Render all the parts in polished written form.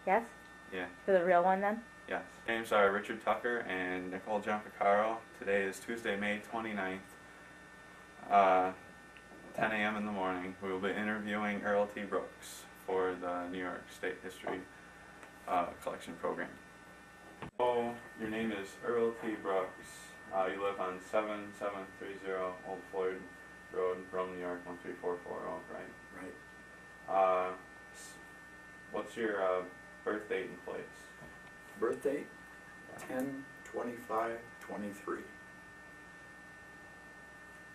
Yes? Yeah. For the real one then? Yes. Names are Richard Tucker and Nicole Giampacaro. Today is Tuesday, May 29th, 10 a.m. in the morning. We will be interviewing Earl T. Brooks for the New York State History Collection Program. So, your name is Earl T. Brooks. You live on 7730 Old Floyd Road, Rome, New York, 13440, right? Right. What's your birth date and place? Birth date, 10/25/23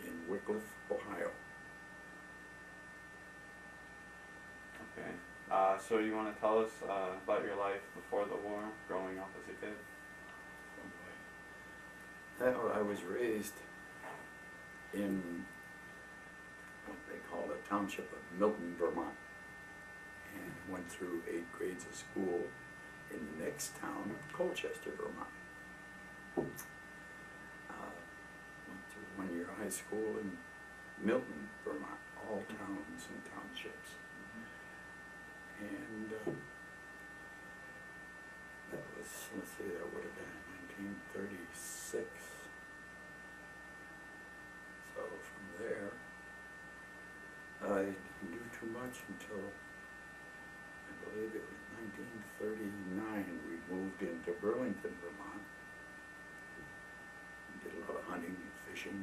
in Wickliffee, Ohio. Okay. So you want to tell us about your life before the war, growing up as a kid? Well, I was raised in what they call the township of Milton, Vermont, and went through 8 grades of school in the next town, Colchester, Vermont. Went through 1 year high school in Milton, Vermont, all towns and townships. And that was, let's see, that would have been 1936. So from there, I didn't do too much until, I believe it was 1939, we moved into Burlington, Vermont. We did a lot of hunting and fishing,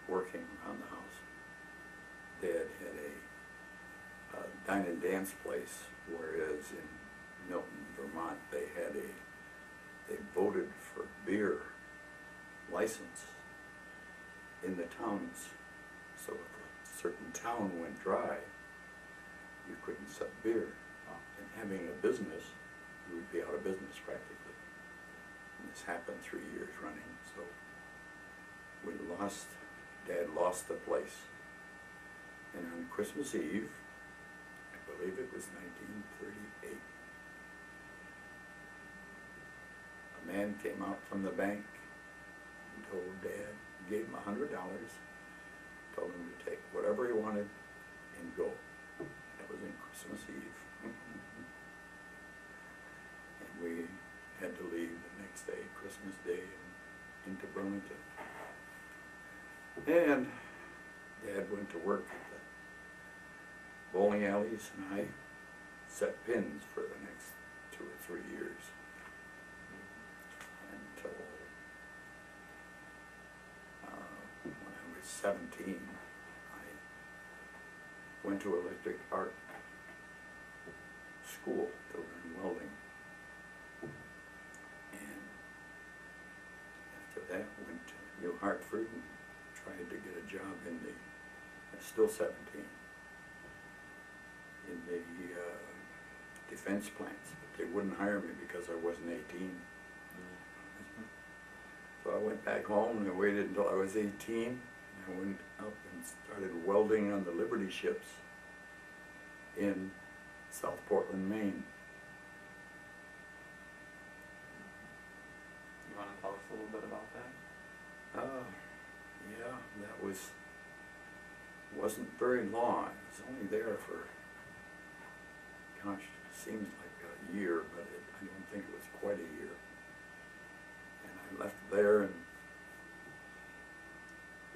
working around the house. Dad had a dine and dance place, whereas in Milton, Vermont, they voted for beer license in the towns. So if a certain town went dry, you couldn't sell beer. And having a business, you would be out of business practically. And this happened 3 years running, so Dad lost the place. And on Christmas Eve, I believe it was 1938, a man came out from the bank and told Dad, gave him $100, told him to take whatever he wanted and go. That was in Christmas Eve. And we had to leave the next day, Christmas Day, and into Burlington. And Dad went to work at the bowling alleys, and I set pins for the next 2 or 3 years until when I was 17, I went to electric art school to learn welding. And after that, went to New Hartford and tried to get a job in the, I'm still 17, in the defense plants, but they wouldn't hire me because I wasn't 18. So I went back home and I waited until I was 18, and I went up and started welding on the Liberty ships in South Portland, Maine. You want to tell us a little bit about that? Yeah, that wasn't very long. I was only there for, gosh, it seems like a year, but I don't think it was quite a year. And I left there, and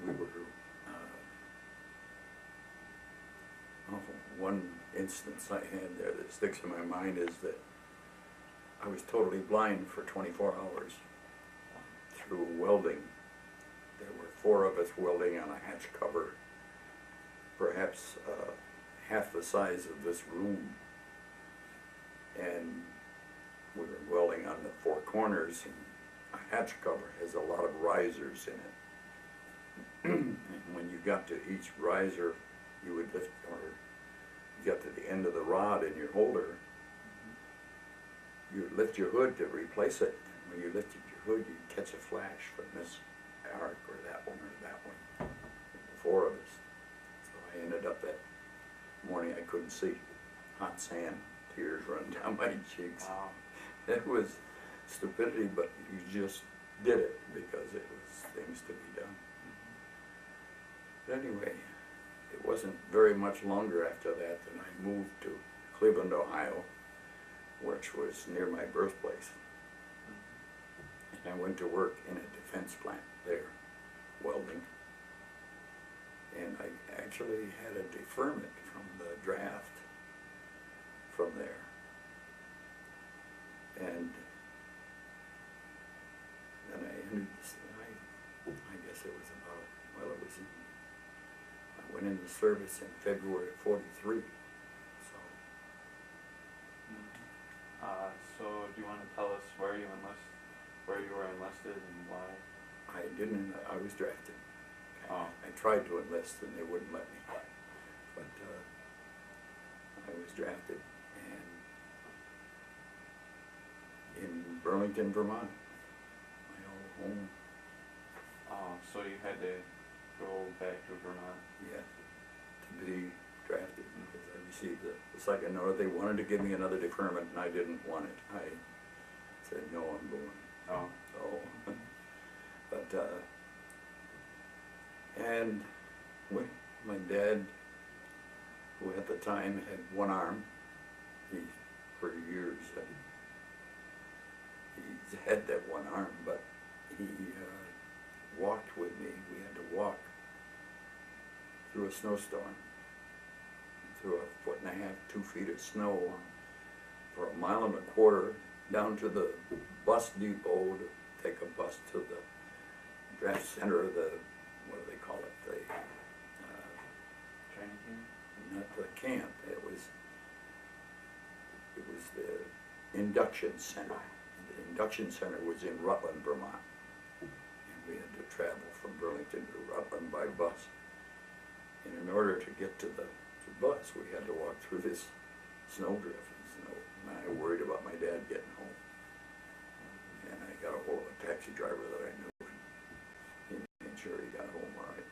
we were, one instance I had there that sticks in my mind is that I was totally blind for 24 hours through welding. There were 4 of us welding on a hatch cover, perhaps half the size of this room. And we were welding on the 4 corners, and a hatch cover has a lot of risers in it. And when you got to each riser, you would lift, or you got to the end of the rod in your holder, you would lift your hood to replace it. And when you lifted your hood, you'd catch a flash from this arc or that one or that one. The 4 of us. So I ended up that morning, I couldn't see. Hot sand, tears run down my cheeks. Wow. It was stupidity, but you just did it because it was things to be done. But anyway, it wasn't very much longer after that I moved to Cleveland, Ohio, which was near my birthplace. And I went to work in a defense plant there, welding. And I actually had a deferment from the draft from there. And then I ended, I guess it was about, well, it was in, I went into service in February of '43, so. So do you want to tell us where you were enlisted and why? I didn't, I was drafted. Oh. I tried to enlist and they wouldn't let me, but I was drafted and in Burlington, Vermont, my old home. Oh, so you had to go back to Vermont? Yeah, to be drafted because I received the second note. They wanted to give me another deferment and I didn't want it. I said, no, I'm going. Oh. So, but, and my dad, who at the time had one arm, he, for years, he's had that one arm, but he walked with me. We had to walk through a snowstorm, through 1.5 feet, 2 feet of snow for 1.25 miles down to the bus depot to take a bus to the draft center of the, what do they call it, the Training camp? not the camp, it was the induction center. The induction center was in Rutland, Vermont, and we had to travel from Burlington to Rutland by bus. And in order to get to the bus, we had to walk through this snowdrift and snow. And I worried about my dad getting home. And I got a hold of a taxi driver that I knew. He made sure he got home all right.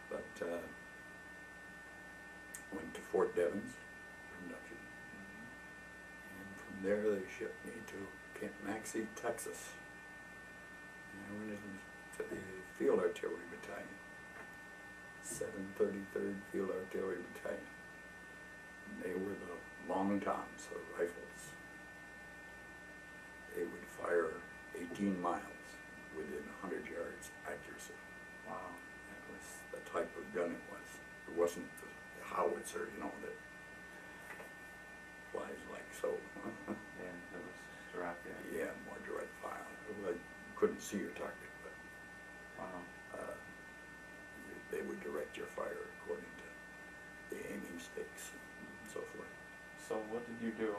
But went to Fort Devens for induction. And from there they shipped me to Camp Maxey, Texas. And I went into the Field Artillery Battalion. 733rd Field Artillery Battalion. And they were the long toms, the rifles. They would fire 18 miles within 100 yards accuracy. Wow. That was the type of gun it was. It wasn't the howitzer, you know, that flies like so. Yeah, it was direct, yeah. Yeah, more direct fire. I couldn't see your target, but Wow. they would direct your fire according to the aiming stakes and so forth. So what did you do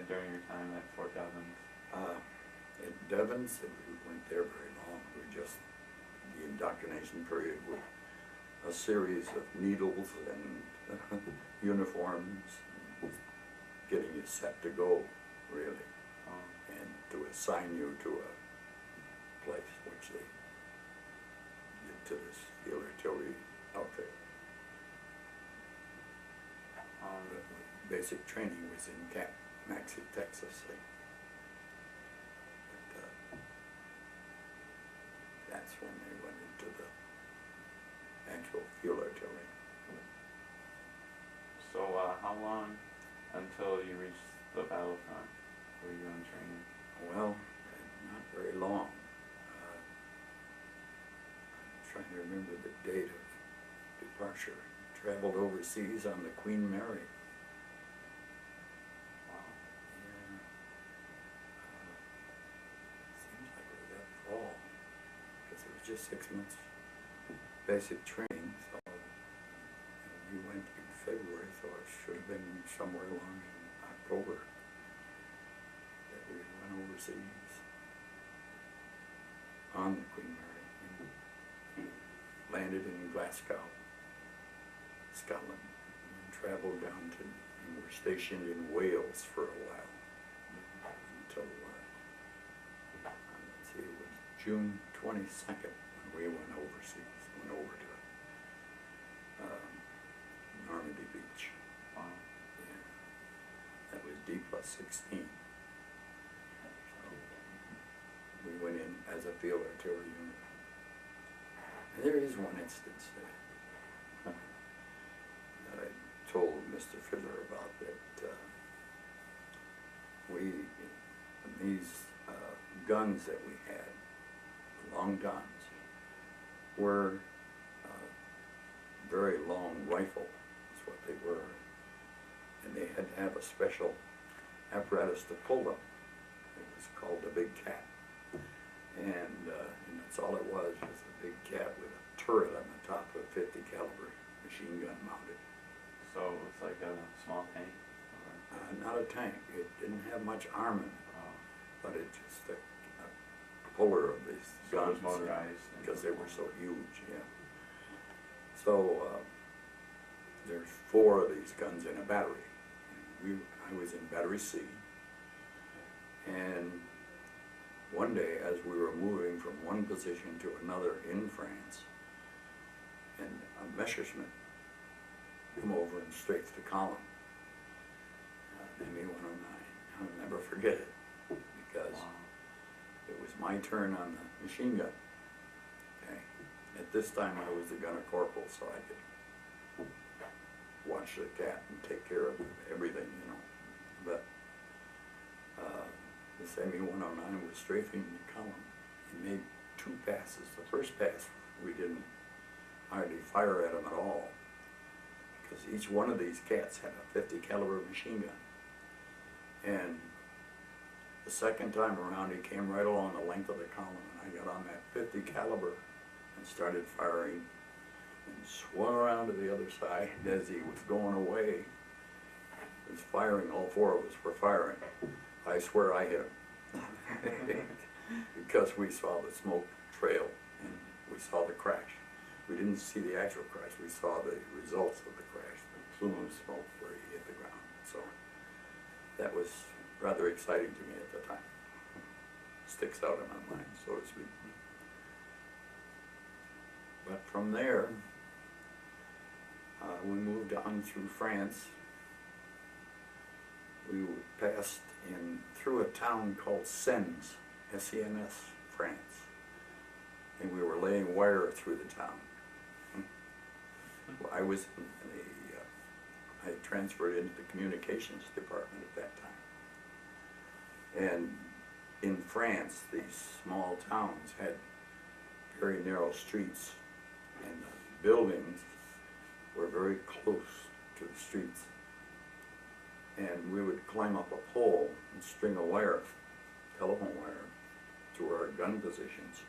during your time at Fort Devens? At Devens, we weren't there very long. We just, the indoctrination period with a series of needles and uniforms, getting you set to go, really, and to assign you to a place, which they did to this field artillery outfit. The basic training was in Camp Maxey, Texas. But that's when they went into the actual field artillery. So how long until you reached the battlefront were you in training? Well, not very long. I'm trying to remember the date of departure. Traveled overseas on the Queen Mary. Wow. Yeah. Seems like it was that fall, because it was just 6 months basic training, so we went in February, so it should have been somewhere along in October that we went overseas on the Queen Mary and landed in Glasgow, Scotland, and then traveled down to, and were stationed in Wales for a while until, let's see, it was June 22nd when we went overseas, went over to Normandy Beach. Wow. Yeah. That was D+16. So we went in as a field artillery unit. And there is one instance that I told Mr. Fiddler about that these guns that we had, the long guns, were very long rifle, is what they were. And they had to have a special apparatus to pull them. It was called the Big Cat. And that's all it was a big cat with a turret on the top of a 50 caliber machine gun mounted. So it's like a small tank? Not a tank. It didn't have much armament, Oh. but it just a puller of these So it was guns. motorized? Because they were so huge, yeah. So there's 4 of these guns in a battery. And I was in Battery C, and one day as we were moving from one position to another in France, and a Messerschmitt come over and strafed the column, ME-109. I'll never forget it, because it was my turn on the machine gun. Okay. At this time I was the gunner corporal, so I could watch the cat and take care of everything, you know. But this ME-109 was strafing the column. He made 2 passes. The first pass we didn't hardly fire at him at all, because each one of these cats had a 50 caliber machine gun. And the second time around he came right along the length of the column, and I got on that 50 caliber and started firing, and swung around to the other side. As he was going away, he was firing. All 4 of us were firing. I swear I hit him because we saw the smoke trail and we saw the crash. We didn't see the actual crash. We saw the results of the crash, the plume of smoke where he hit the ground. So that was rather exciting to me at the time. Sticks out in my mind, so to speak. But from there, we moved on through France. We passed through a town called Sens, S-E-N-S, France. And we were laying wire through the town. Well, I was I had transferred into the communications department at that time. And in France, these small towns had very narrow streets, and the buildings were very close to the streets. And we would climb up a pole and string a wire, telephone wire, to our gun positions.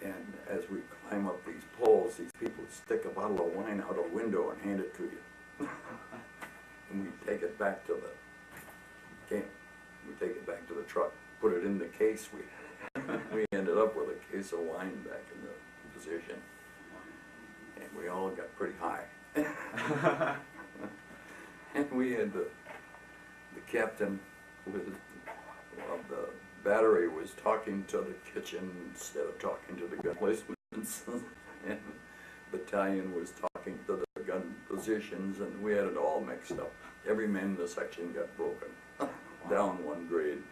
And as we climb up these poles, these people would stick a bottle of wine out a window and hand it to you. And we'd take it back to the camp. We'd take it back to the truck, put it in the case. We ended up with a case of wine back in the position. And we all got pretty high. And we had the captain of the battery was talking to the kitchen instead of talking to the gun placements, and battalion was talking to the gun positions, and we had it all mixed up. Every man in the section got broken, down 1 grade.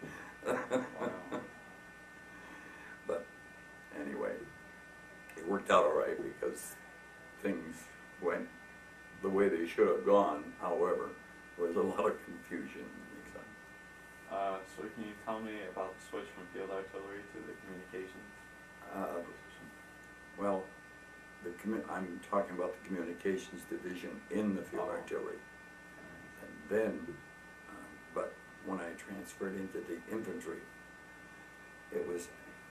But anyway, it worked out all right because things went the way they should have gone. However, there was a lot of confusion. So can you tell me about the switch from field artillery to the communications position? Well, I'm talking about the communications division in the field artillery. And then, but when I transferred into the infantry, it was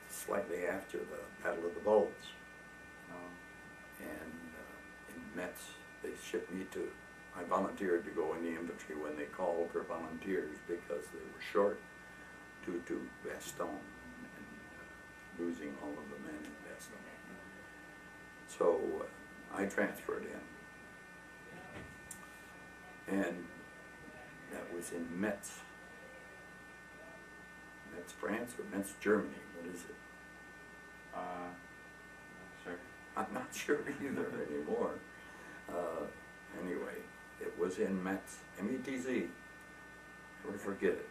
slightly after the Battle of the Bulge. And in Metz, they shipped me to, I volunteered to go in the infantry when they called for volunteers because they were short due to Bastogne and losing all of the men in Bastogne. So I transferred in, and that was in Metz. Metz, France, or Metz, Germany? What is it? Not sure. I'm not sure either anymore. Anyway, it was in Metz, M-E-T-Z. Never forget it.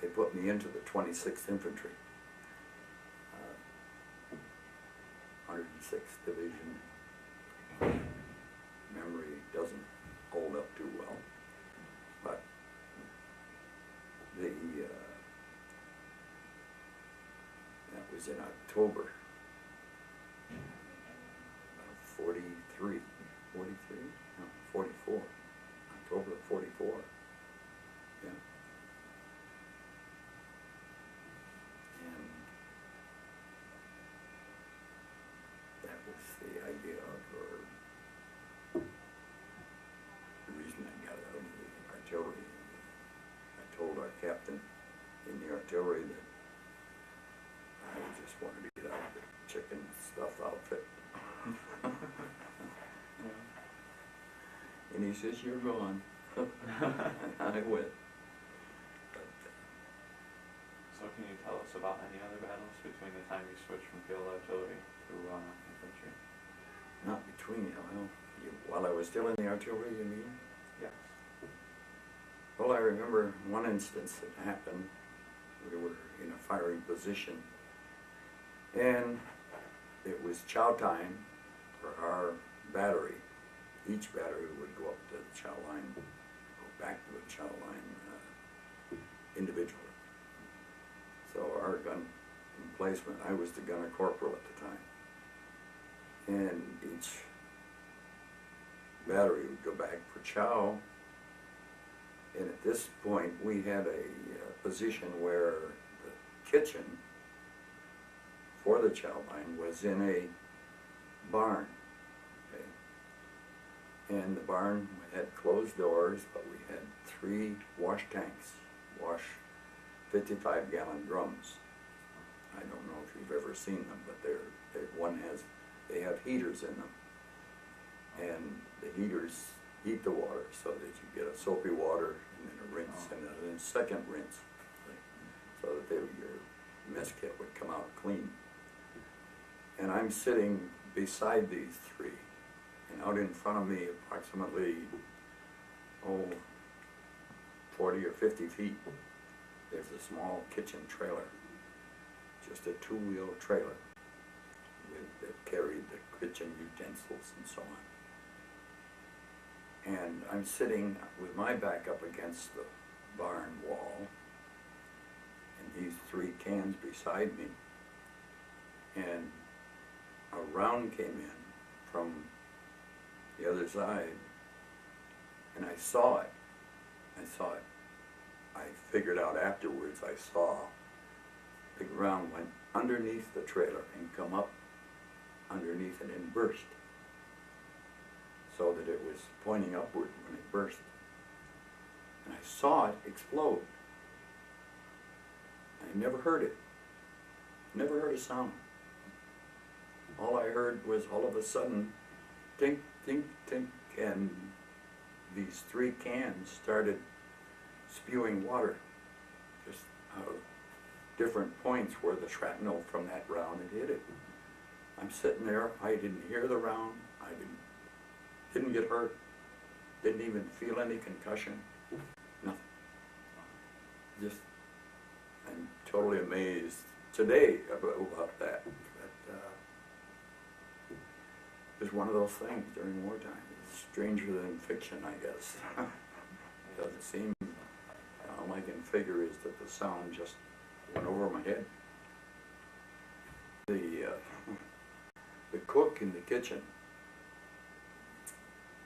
They put me into the 26th Infantry, 106th Division, was in October of 43, no, 44, October of 44, yeah. And that was the idea of, or the reason I got out of the artillery. I told our captain in the artillery that I just wanted to get out of the chicken stuff outfit. And he says, "You're gone." And I went. But, So can you tell us about any other battles between the time you switched from field artillery to infantry? not between, well, while I was still in the artillery, you mean? Yes. Well, I remember one instance that happened. We were in a firing position, and it was chow time for our battery. Each battery would go up to the chow line, go back to the chow line individually. So our gun emplacement, I was the gunner corporal at the time, and each battery would go back for chow. And at this point, we had a position where the kitchen for the chow line was in a barn. Okay? And the barn had closed doors, but we had 3 wash tanks, 55-gallon drums. I don't know if you've ever seen them, but they have heaters in them. And the heaters heat the water so that you get a soapy water and then a rinse and then a second rinse, so that your mess kit would come out clean. And I'm sitting beside these 3, and out in front of me, approximately 40 or 50 feet, there's a small kitchen trailer, just a 2-wheel trailer that carried the kitchen utensils and so on. And I'm sitting with my back up against the barn wall, and these 3 cans beside me, and a round came in from the other side, and I saw it. I figured out afterwards, I saw the round went underneath the trailer and come up underneath it and burst, so that it was pointing upward when it burst. And I saw it explode. I never heard it. Never heard a sound. All I heard was all of a sudden, tink, tink, tink, and these 3 cans started spewing water, just out of different points where the shrapnel from that round had hit it. I'm sitting there, I didn't hear the round, I didn't get hurt, didn't even feel any concussion, nothing. Just, I'm totally amazed today about that. It was one of those things during wartime. It's stranger than fiction, I guess. Because it seemed, all I can figure is that the sound just went over my head. The cook in the kitchen,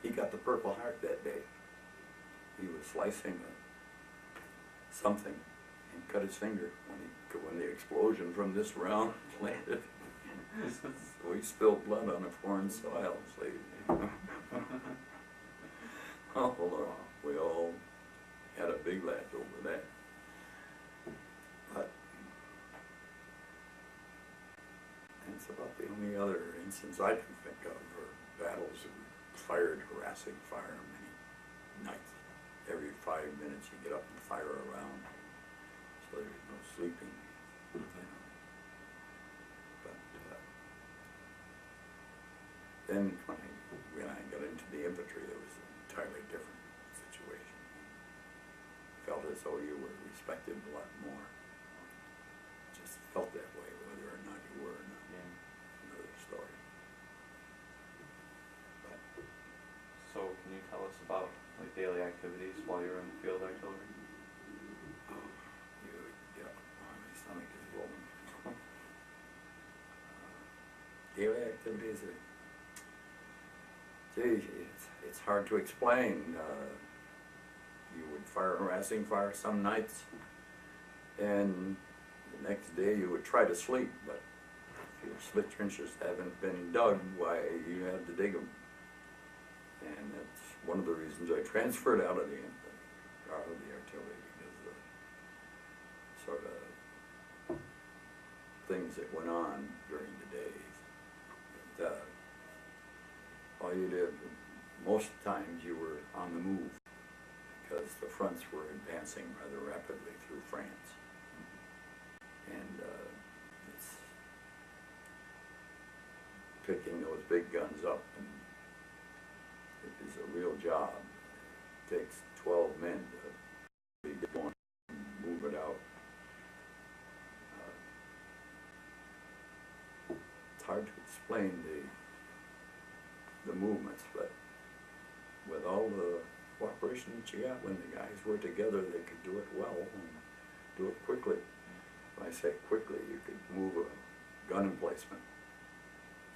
he got the Purple Heart that day. He was slicing something and cut his finger when the explosion from this round landed. So he spilled blood on a foreign soil. Oh Lord, we all had a big laugh over that. But it's about the only other instance I can think of, or battles that fired harassing fire many nights. Every 5 minutes you get up and fire around, so there's no sleeping. You know. But then when I got into the infantry, it was an entirely different situation. Felt as though you were respected a lot more. Just felt that way, whether or not you were or not. Yeah. Another story. But, So can you tell us about like daily activities while you're in the field artillery? my stomach is rolling. activities are, gee, it's hard to explain. You would fire a harassing fire some nights, and the next day you would try to sleep, but if your split trenches haven't been dug, why, you had to dig them. And that's one of the reasons I transferred out of the artillery, because of the sort of things that went on during the day. But, all you did, most times you were on the move, because the fronts were advancing rather rapidly through France. And it's picking those big guns up, and it is a real job. It takes 12 men to get one and move it out. It's hard to explain the movements, but with all the cooperation that you got, when the guys were together, they could do it well and do it quickly. When I say quickly, you could move a gun emplacement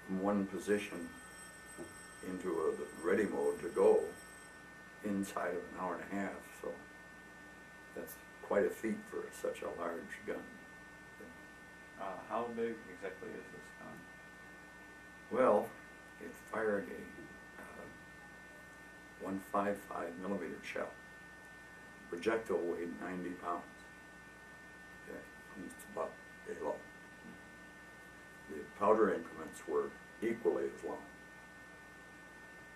from one position into a ready mode to go inside of an hour and a half. So that's quite a feat for such a large gun. How big exactly is this gun? Well, it fired a 155 millimeter shell. Projectile weighed 90 pounds. Okay. It's about a long. The powder increments were equally as long.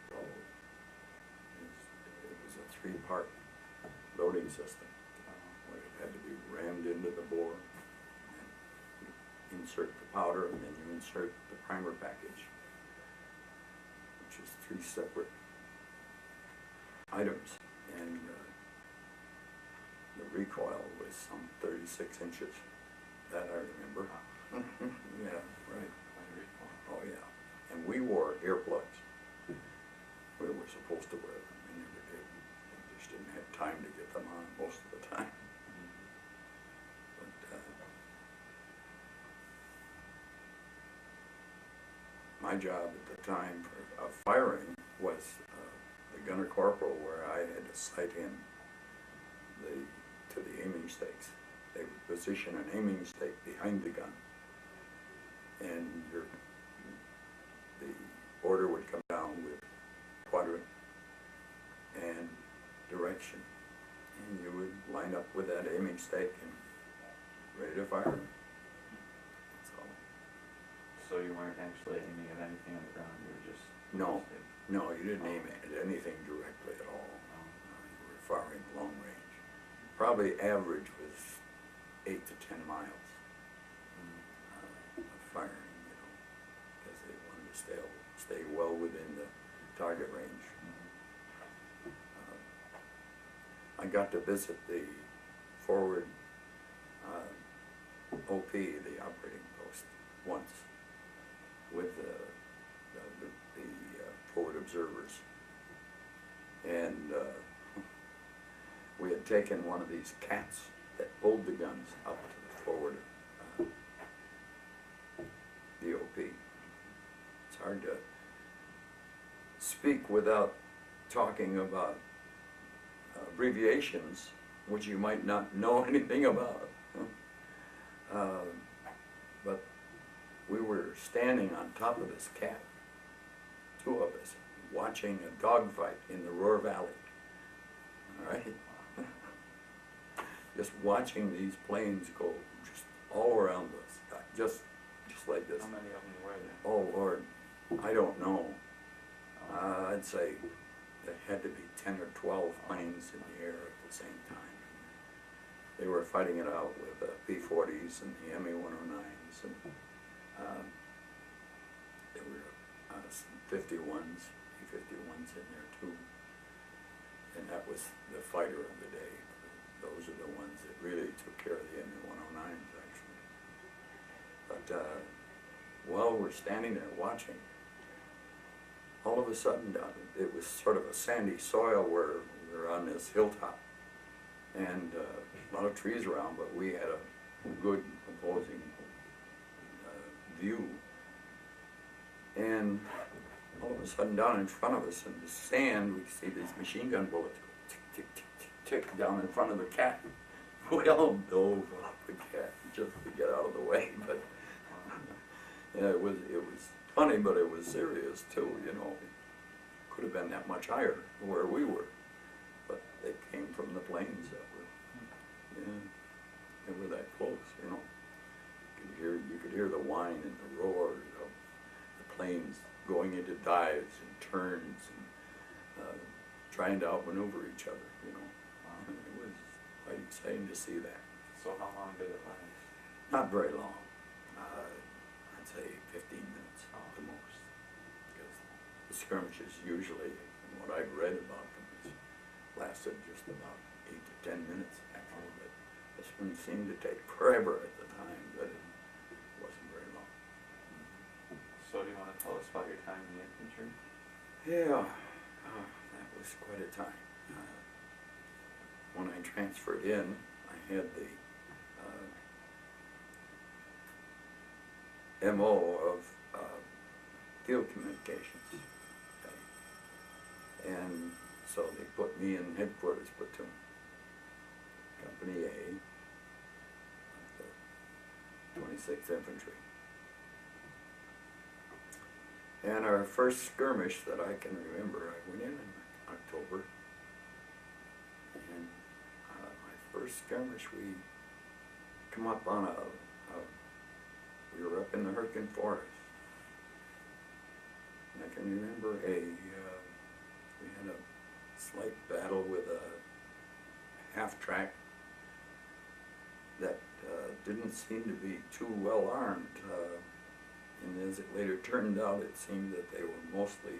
So it was a three-part loading system, where it had to be rammed into the bore, and you insert the powder, and then you insert the primer package, which is 3 separate items, and the recoil was some 36 inches. That I remember. Yeah, right. Oh yeah. And we wore earplugs. We were supposed to wear them. We never did. We just didn't have time to get them on most of the time. But my job at the time of firing was the gunner corporal, where I had to sight in to the aiming stakes. They would position an aiming stake behind the gun, and the order would come down with quadrant and direction, and you would line up with that aiming stake and ready to fire. So you weren't actually aiming at anything on the ground, you were just... No, you didn't aim at anything directly at all. You were firing long range. Probably average was 8 to 10 miles of firing, because they wanted to stay well within the target range. I got to visit the forward OP, the operating post, once with the forward observers, and we had taken one of these cats that pulled the guns up to the forward DOP. It's hard to speak without talking about abbreviations, which you might not know anything about. But we were standing on top of this cat, 2 of us, watching a dogfight in the Ruhr Valley. All right? Just watching these planes go just all around us, just like this. How many of them were there? Oh Lord, I don't know. I'd say there had to be 10 or 12 planes in the air at the same time. They were fighting it out with the P-40s and the ME-109s, and there were some 51s, P-51s in there too. And that was the fighter of the day. Those are the ones that really took care of the ME-109s, actually. But while we're standing there watching, all of a sudden, it was sort of a sandy soil where we were on this hilltop, and a lot of trees around, but we had a good opposing view. And all of a sudden down in front of us in the sand, we see these machine gun bullets go tick, tick, tick, tick, tick down in front of the cat. We all dove off the cat just to get out of the way, but yeah, it was funny, but it was serious too, you know. Could have been that much higher where we were, but they came from the planes that were, yeah, they were that close, you know. You could hear the whine and the roar of the planes going into dives and turns and trying to outmaneuver each other, you know. It was quite exciting to see that. So how long did it last? Not very long. I'd say 15 minutes at the most. Because the skirmishes usually, from what I've read about them, lasted just about 8 to 10 minutes actually. But this one seemed to take forever at the time, but it wasn't very long. So do you want to tell us about your time in the infantry? Yeah, that was quite a time. When I transferred in, I had the MO of field communications. Okay. And so they put me in headquarters platoon, Company A, of the 26th Infantry. And our first skirmish that I can remember, I went in October, and my first skirmish, we come up on we were up in the Hurricane Forest. And I can remember we had a slight battle with a half-track that didn't seem to be too well armed. And as it later turned out, it seemed that they were mostly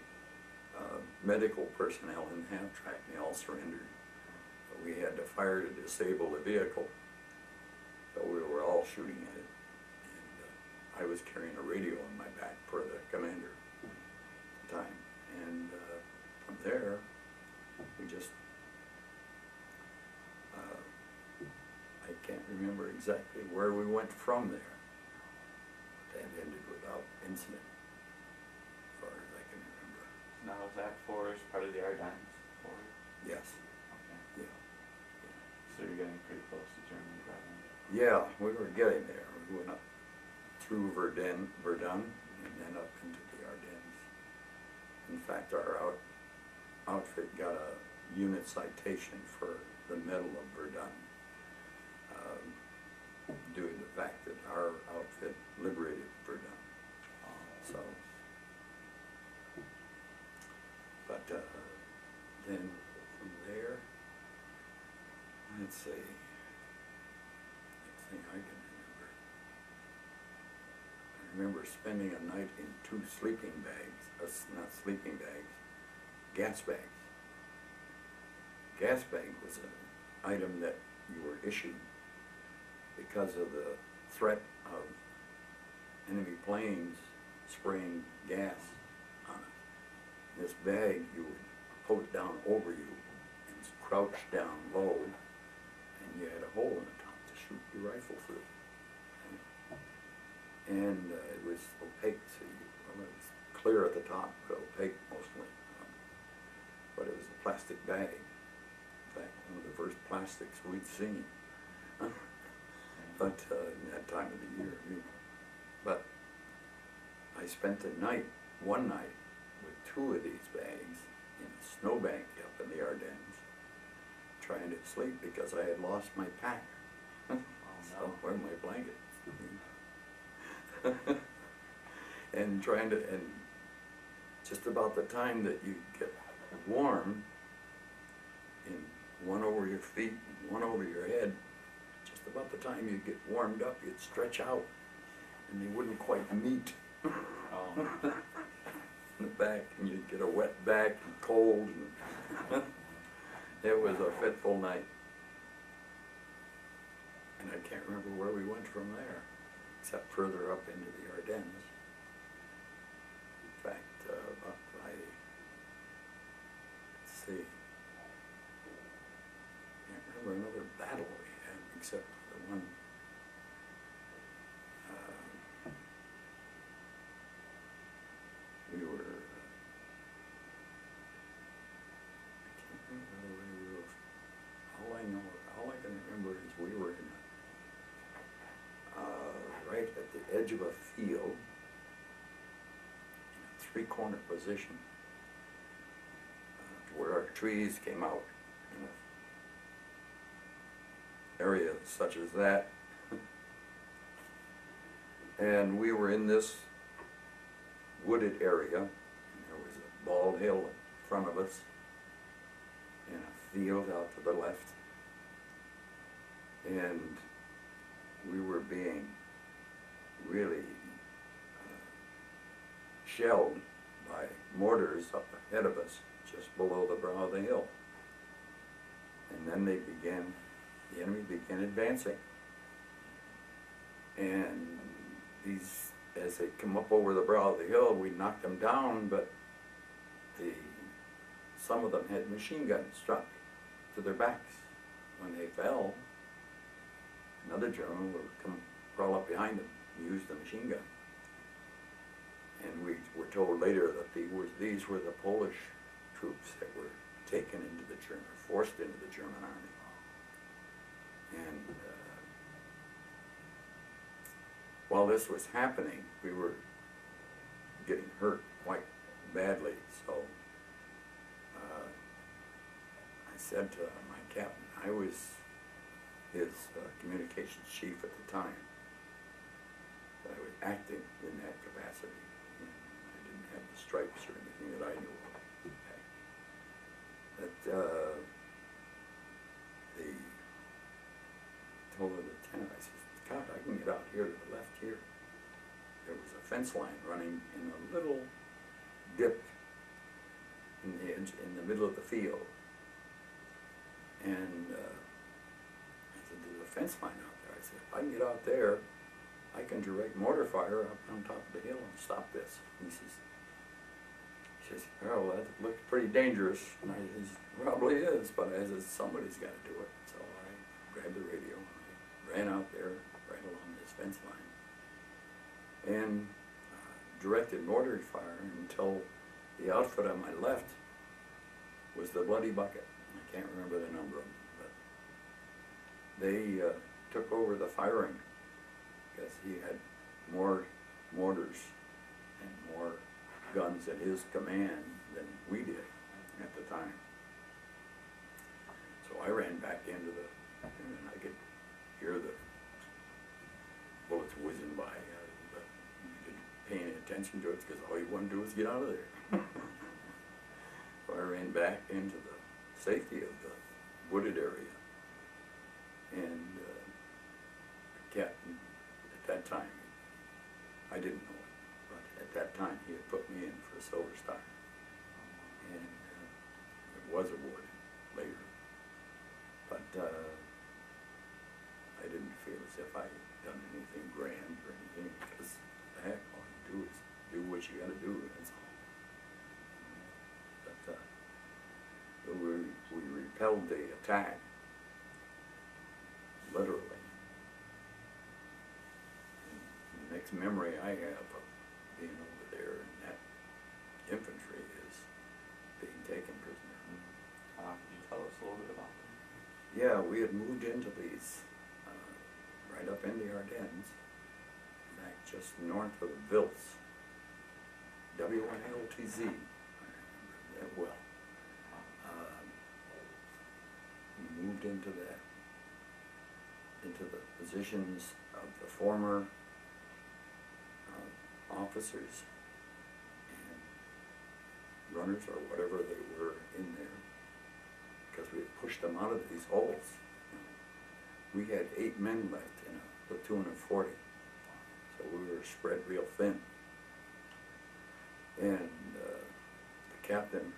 medical personnel in the half-track, and they all surrendered. But we had to fire to disable the vehicle, so we were all shooting at it. And I was carrying a radio on my back for the commander at the time. And from there, we just, I can't remember exactly where we went from there. That ended without incident, as far as I can remember. Now is that forest part of the Ardennes forest? Yes. Okay. Yeah. So you're getting pretty close to Germany by then? Yeah, we were getting there. We went up through Verdun, and then up into the Ardennes. In fact, our outfit got a unit citation for the Medal of Verdun, due to the fact that our outfit liberated Verdun. So, but then from there, let's see, next thing I can remember. I remember spending a night in 2 sleeping bags, not sleeping bags, gas bags. Gas bag was an item that you were issued because of the threat of enemy planes spraying gas on it. This bag, you would pull it down over you and crouch down low, and you had a hole in the top to shoot your rifle through. And it was opaque, so it was clear at the top, but opaque mostly. But it was a plastic bag. In fact, one of the first plastics we'd seen. But in that time of the year, you know. But I spent one night with 2 of these bags in a snowbank up in the Ardennes, trying to sleep because I had lost my pack. Oh, no. So where my blanket? And just about the time that you get warm, in one over your feet, one over your head, just about the time you get warmed up, you'd stretch out, and they wouldn't quite meet Oh. in the back, and you'd get a wet back and cold. And it was a fitful night. And I can't remember where we went from there, except further up into the Ardennes. In fact, up by, let's see, I can't remember another battle we had, except for the one, edge of a field in a three-corner position where our trees came out in an area such as that. And we were in this wooded area, and there was a bald hill in front of us and a field out to the left. And we were being really shelled by mortars up ahead of us, just below the brow of the hill. And then the enemy began advancing. And as they come up over the brow of the hill, we knocked them down, but some of them had machine guns struck to their backs. When they fell, another German would come crawl up behind them and use the machine gun. And we were told later that these were the Polish troops that were taken into the German, forced into the German army. And while this was happening, we were getting hurt quite badly. So I said to my captain, I was his communications chief at the time, but I was acting in that capacity. I didn't have the stripes or anything that I knew of. But told the lieutenant, I said, God, I can get out here to the left here. There was a fence line running in a little dip in the edge, in the middle of the field. And I said, there's a fence line out there. I said, if I can get out there, I can direct mortar fire up on top of the hill and stop this. He says, Earl, that looks pretty dangerous. And I said, it probably is, but I said, somebody's got to do it. So I grabbed the radio and I ran out there right along this fence line and directed mortar fire until the outfit on my left was the Bloody Bucket. I can't remember the number of them, but they took over the firing because he had more mortars and more guns at his command than we did at the time. So I ran back into and I could hear the bullets whizzing by, but you didn't pay any attention to it because all you wanted to do was get out of there. So I ran back into the safety of the wooded area, and the captain at that time, I didn't know it, but at that time he had put me in for a Silver Star, and it was awarded later, but I didn't feel as if I had done anything grand or anything, because the heck, all you do is do what you gotta do, that's all. But we repelled the attack, literally. And the next memory I have of being over there in that infantry is being taken prisoner. Can you tell us a little bit about them? Yeah, we had moved into these right up in the Ardennes, in fact, just north of Vils, W-I-L-T-Z, I remember that well. We moved into the positions of the former officers and runners or whatever they were in there, because we had pushed them out of these holes. We had 8 men left in a platoon of 40, so we were spread real thin. And the captain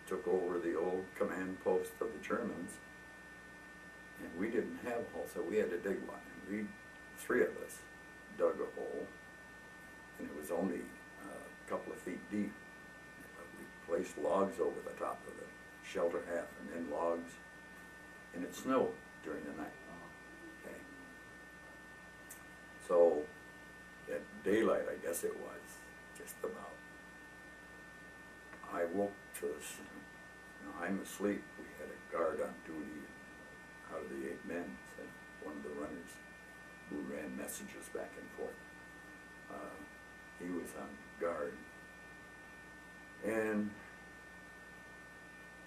took over the old command post of the Germans, and we didn't have a hole, so we had to dig one. And 3 of us dug a hole, and it was only a couple of feet deep. But we placed logs over the top of it, shelter half, and then logs, and it snowed during the night. Okay. So at daylight, I guess it was, just about, I woke to this, I'm asleep. We had a guard on duty. Out of the 8 men, said one of the runners, who ran messages back and forth. He was on guard. And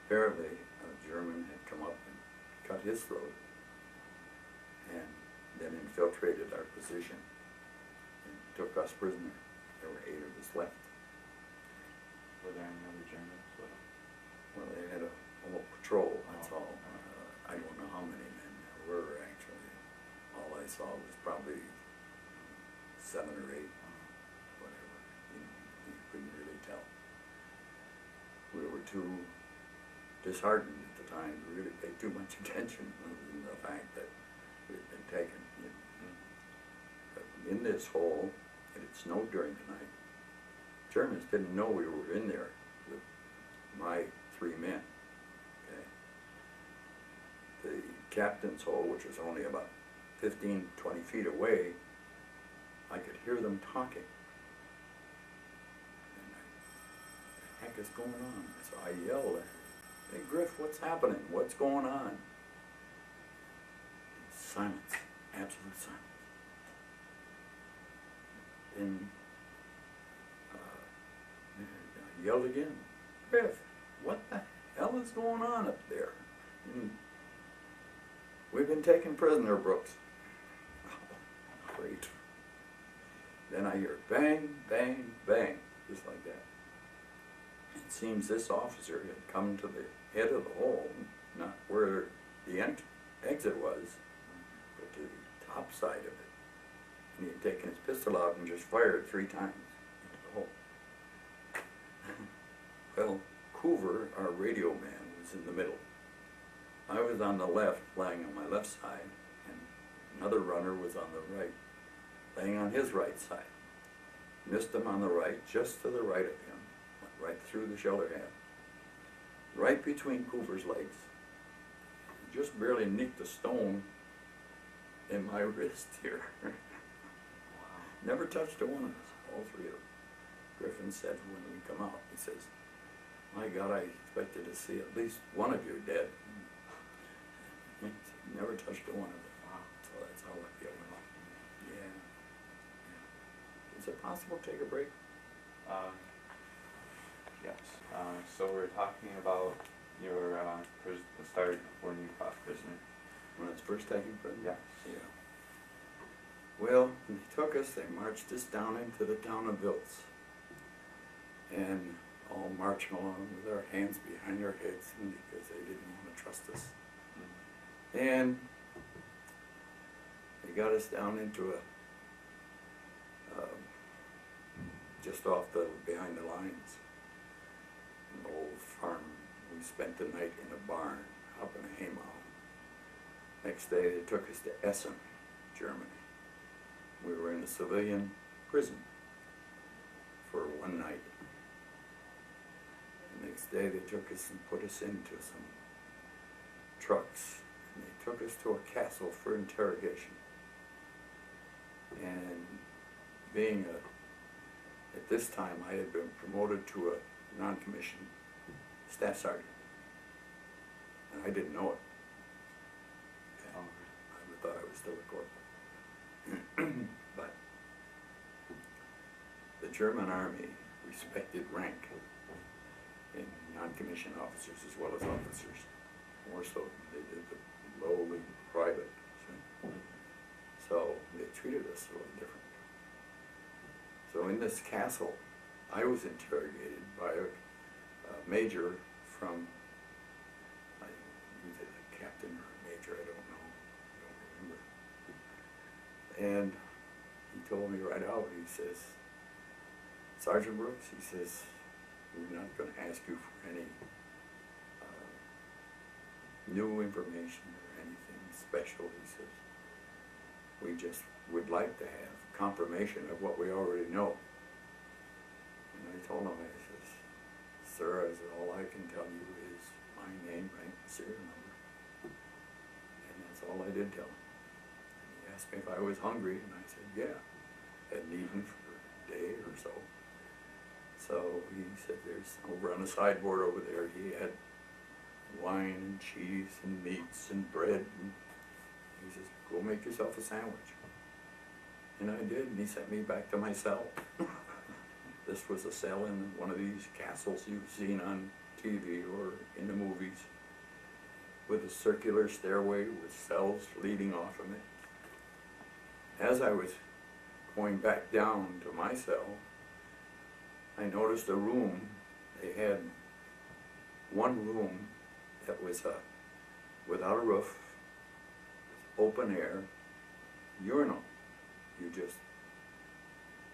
apparently a German had come up and cut his throat and then infiltrated our position and took us prisoner. There were 8 of us left. Were there any other Germans with them? Well, they had a whole patrol, that's all. I don't know how many men there were, actually. All I saw was probably 7 or 8, whatever. You couldn't really tell. We were too disheartened at the time to really pay too much attention other than the fact that we had been taken. But in this hole, it had snowed during the night. Germans didn't know we were in there with my 3 men. Okay. The captain's hole, which was only about 15, 20 feet away, I could hear them talking. And what the heck is going on? So I yelled at him, "Hey Griff, what's happening? What's going on?" And silence, absolute silence. And I yelled again, "Griff, what the hell is going on up there?" "We've been taken prisoner, Brooks." Oh, great. Then I hear bang, bang, bang, just like that. It seems this officer had come to the head of the hole, not where the exit was, but to the top side of it. And he had taken his pistol out and just fired 3 times into the hole. Well, Coover, our radio man, was in the middle. I was on the left, lying on my left side, and another runner was on the right, laying on his right side. Missed him on the right, just to the right of him, went right through the shoulder head, right between Coover's legs. Just barely nicked a stone in my wrist here. Never touched a one of us, all 3 of them. Griffin said when we come out, he says, "My God, I expected to see at least one of you dead." Never touched a one of them. Wow. So that's how lucky I went. Yeah. Is it possible to take a break? Yes. So we're talking about your the start when you caught prisoner. When I was first taken prisoner? Yes. Yeah. Well, when they took us, they marched us down into the town of Wiltz. And all marching along with our hands behind our heads because they didn't want to trust us. And they got us down into a, just off behind the lines, an old farm. We spent the night in a barn up in a haymow. Next day they took us to Essen, Germany. We were in a civilian prison for 1 night. The next day they took us and put us into some trucks. And they took us to a castle for interrogation. And being at this time I had been promoted to a non-commissioned staff sergeant. And I didn't know it. And I thought I was still a corporal. But the German army respected rank in non-commissioned officers as well as officers. More so than they did the lowly private. So they treated us a little different. So in this castle, I was interrogated by a major from, either the captain or a major, I don't know, I don't remember. And he told me right out, he says, "Sergeant Brooks," he says, "we're not going to ask you for any new information or anything special," he says. "We just would like to have confirmation of what we already know." And I told him, I says, "Sir, I said, all I can tell you is my name, rank, serial number." And that's all I did tell him. And he asked me if I was hungry, and I said, yeah. Hadn't eaten for a day or so. So he said, "There's over on the sideboard over there," he had wine and cheese and meats and bread. And he says, "Go make yourself a sandwich." And I did, and he sent me back to my cell. This was a cell in one of these castles you've seen on TV or in the movies, with a circular stairway with cells leading off of it. As I was going back down to my cell, I noticed a room. They had one room that was without a roof, open air, urinal.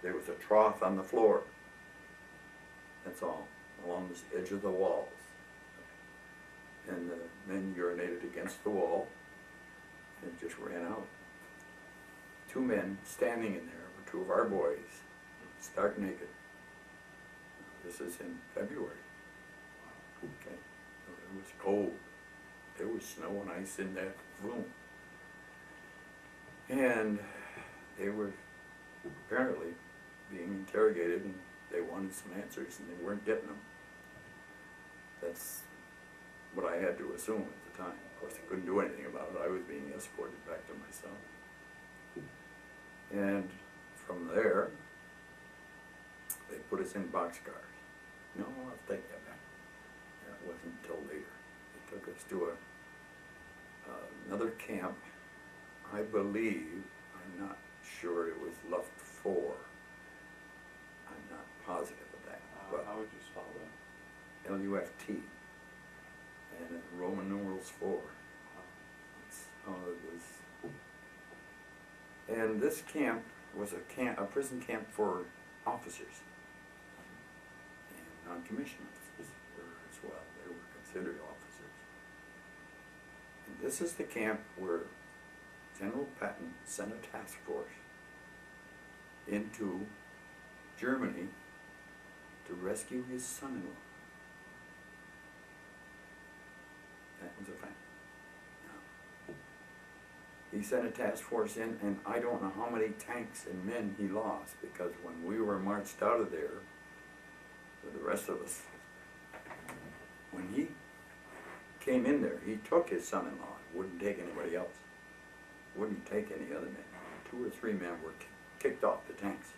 There was a trough on the floor. That's all, along the edge of the walls. And the men urinated against the wall, and it just ran out. Two men standing in there were two of our boys, stark naked. This is in February. Okay. It was cold. There was snow and ice in that room. And they were apparently being interrogated, and they wanted some answers, and they weren't getting them. That's what I had to assume at the time. Of course, I couldn't do anything about it. I was being escorted back to my cell. And from there, they put us in boxcars. No, I'll take that back. That wasn't until later. They took us to another camp. I believe, I'm not sure, it was Luft 4. I'm not positive of that. But how would you spell that? LUFT. And Roman numerals 4. That's how it was. And this camp was a prison camp for officers. And non-commissioned officers were as well. They were considered officers. And this is the camp where General Patton sent a task force into Germany to rescue his son-in-law. That was a fact. Now, he sent a task force in, and I don't know how many tanks and men he lost, because when we were marched out of there, with the rest of us, when he came in there, he took his son-in-law, wouldn't take anybody else, wouldn't take any other men. 2 or 3 men were kicked off the tanks.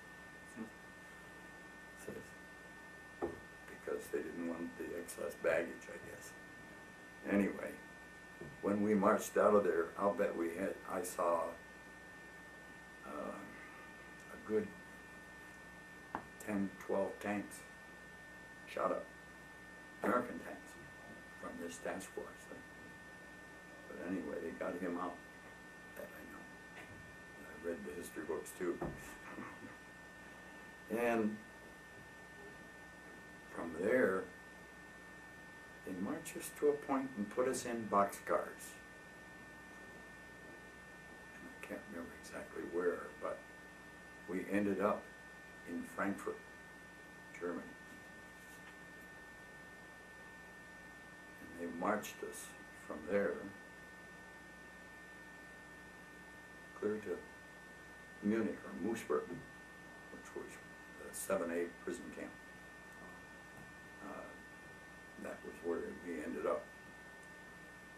Because they didn't want the excess baggage, I guess. Anyway, when we marched out of there, I'll bet I saw a good 10, 12 tanks shot up, American tanks, from this task force. But anyway, they got him out, that I know. I read the history books too. And from there, they marched us to a point and put us in boxcars. And I can't remember exactly where, but we ended up in Frankfurt, Germany. And they marched us from there clear to Munich or Moosburg, which was the 7A prison camp. That was where we ended up.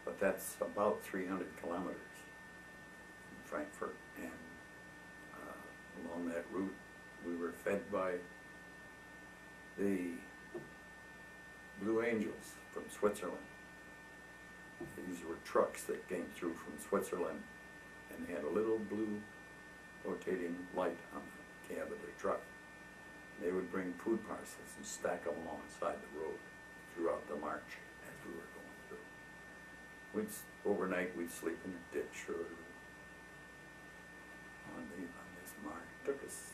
But that's about 300 kilometers from Frankfurt, and along that route we were fed by the Blue Angels from Switzerland. These were trucks that came through from Switzerland, and they had a little blue rotating light on the cab of their truck. They would bring food parcels and stack them alongside the road throughout the march as we were going through. Overnight we'd sleep in a ditch or on this march. It took us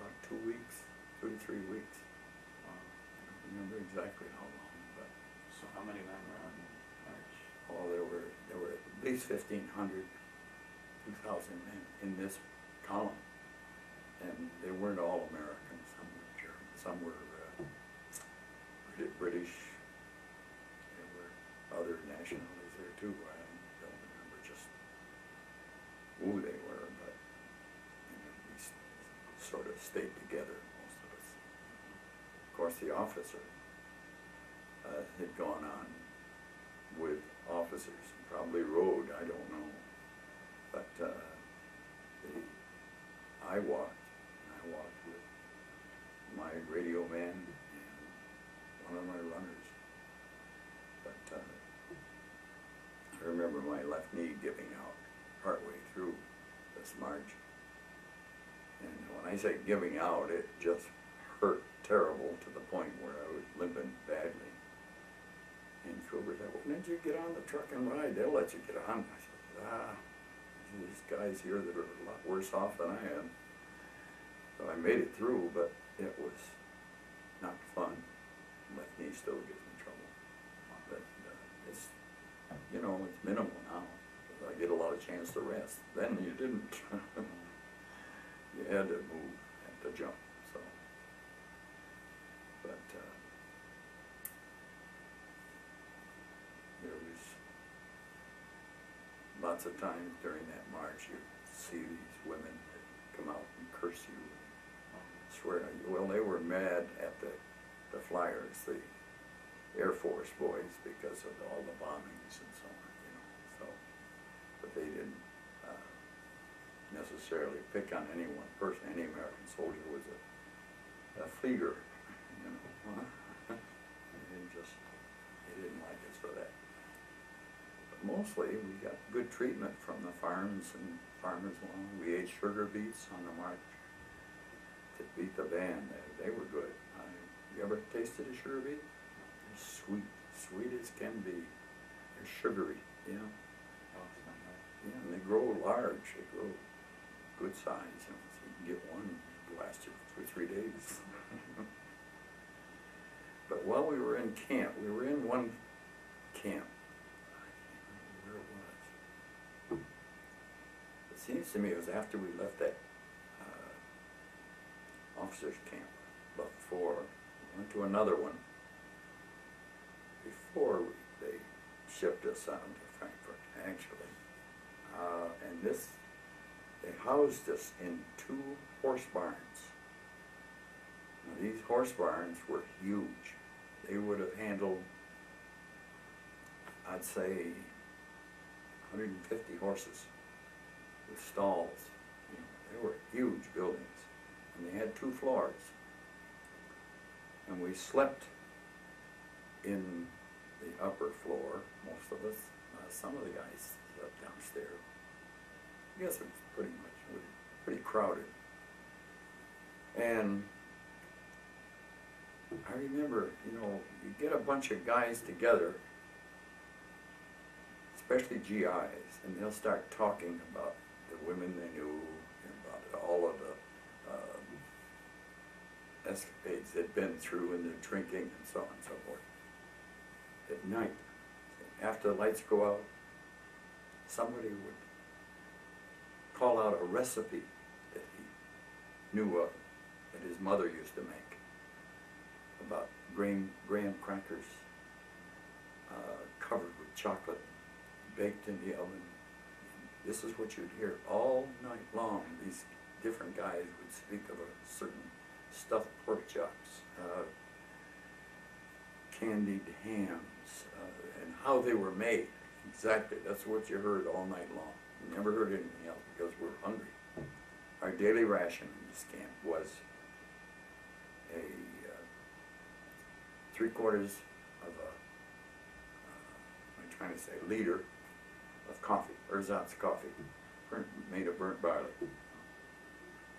about 2 weeks, 2 to 3 weeks. Wow. I don't remember exactly how long, but. So how many men were on march? Oh, there were at least 1,500, 2,000 men in this column. And they weren't all Americans, some were German, some were British. There were other nationalities there too. I don't remember just who they were, but we sort of stayed together, most of us. Of course, the officer had gone on with officers, probably rode, I don't know. But I walked with my radio man and one of my runners. But I remember my left knee giving out partway through this march. And when I say giving out, it just hurt terrible to the point where I was limping badly. And Cooper said, "Well, why didn't you get on the truck and ride? They'll let you get on." I said, these guys here that are a lot worse off than I am. So I made it through, but it was not fun. My knee still gives me trouble. But it's, you know, it's minimal now. I get a lot of chance to rest. Then you didn't. You had to move, had to jump. So, but there was lots of times during that march you see these women that come out and curse you, and swear at you. Well, they were mad at the flyers, the Air Force boys, because of all the bombings and so on, you know. So, but they didn't necessarily pick on any one person. Any American soldier was a Flieger, you know. They didn't like us for that. But mostly we got good treatment from the farms and farmers along. We ate sugar beets on the march to beat the band. They were good. You ever tasted a sugar beet? They're sweet, sweet as can be. They're sugary, you know. Yeah, and they grow large. They grow good size, you know, so you can get one to last you for 3 days. But while we were in camp, we were in one camp. I can't remember where it was. It seems to me it was after we left that officers' camp, but before we went to another one. Before they shipped us on to Frankfurt, actually, and this. They housed us in 2 horse barns. Now, these horse barns were huge. They would have handled, I'd say, 150 horses with stalls. You know, they were huge buildings, and they had 2 floors. And we slept in the upper floor, most of us. Some of the guys slept downstairs. I guess it was pretty crowded. And I remember, you know, you get a bunch of guys together, especially GIs, and they'll start talking about the women they knew, and about all of the escapades they'd been through, and the drinking and so on and so forth. At night, after the lights go out, somebody would call out a recipe that he knew of, that his mother used to make, about graham crackers covered with chocolate, baked in the oven. This is what you'd hear all night long. These different guys would speak of a certain stuffed pork chops, candied hams, and how they were made. Exactly, that's what you heard all night long. You never heard anything else because we were hungry. Our daily ration in this camp was a 3/4 of I'm trying to say, liter of coffee, ersatz coffee, made of burnt barley.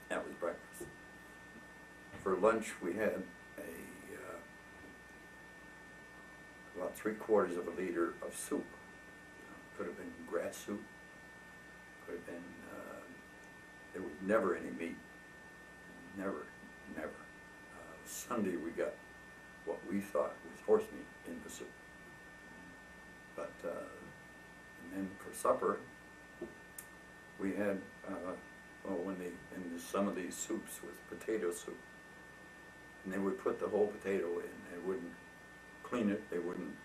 That was breakfast. For lunch, we had about 3/4 of a liter of soup. Could have been grass soup. Could have been. There was never any meat. Never. Sunday we got what we thought was horse meat in the soup. But and then for supper, we had some of these soups was potato soup, and they would put the whole potato in. They wouldn't clean it. They wouldn't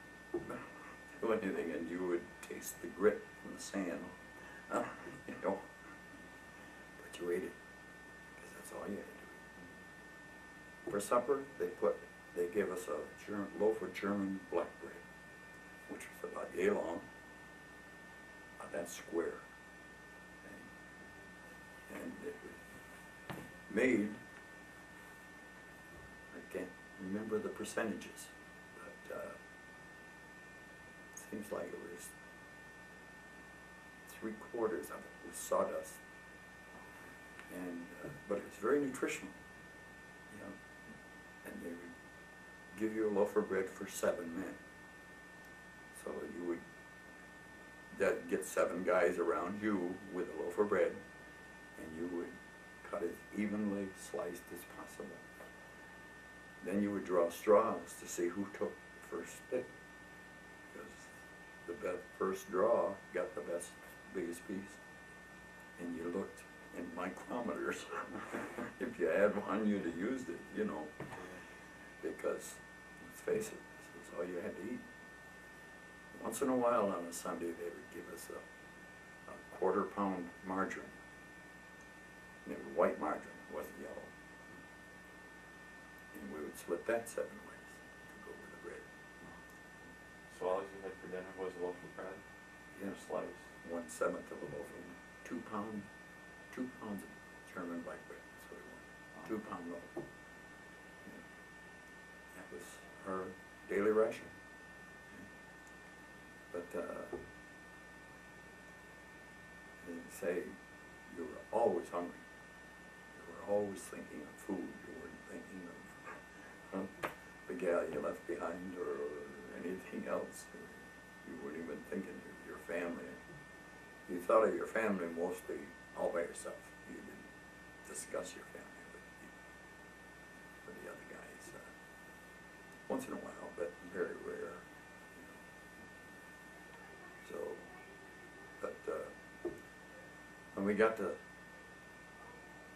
do anything, and you would taste the grit from the sand, you know. But you ate it because that's all you had to do. For supper, they gave us a loaf of German black bread, which was about yay long, about that square, and it was made, I can't remember the percentages, but seems like it was 3/4 of it was sawdust, and but it was very nutritional, you know. And they would give you a loaf of bread for 7 men, so you would get 7 guys around you with a loaf of bread, and you would cut it evenly sliced as possible. Then you would draw straws to see who took the first stick, because the first draw got the biggest piece, and you looked in micrometers. If you had one, you'd have used it, you know, because let's face it, this is all you had to eat. Once in a while on a Sunday, they would give us a 1/4 pound margarine. And it was white margarine, it wasn't yellow. And we would split that 7 ways to go with the bread. So all you had for dinner was a loaf of bread? Yeah. A slice? 1/7 of a loaf of 2 pounds of German white bread. That's what it was. 2 pound loaf. Yeah. That was our daily ration. But they say you were always hungry. You were always thinking of food. You weren't thinking of the gal you left behind or anything else. You weren't even thinking of your family. You thought of your family mostly all by yourself. You didn't discuss your family with the other guys. Once in a while, but very rare. So, but when we got to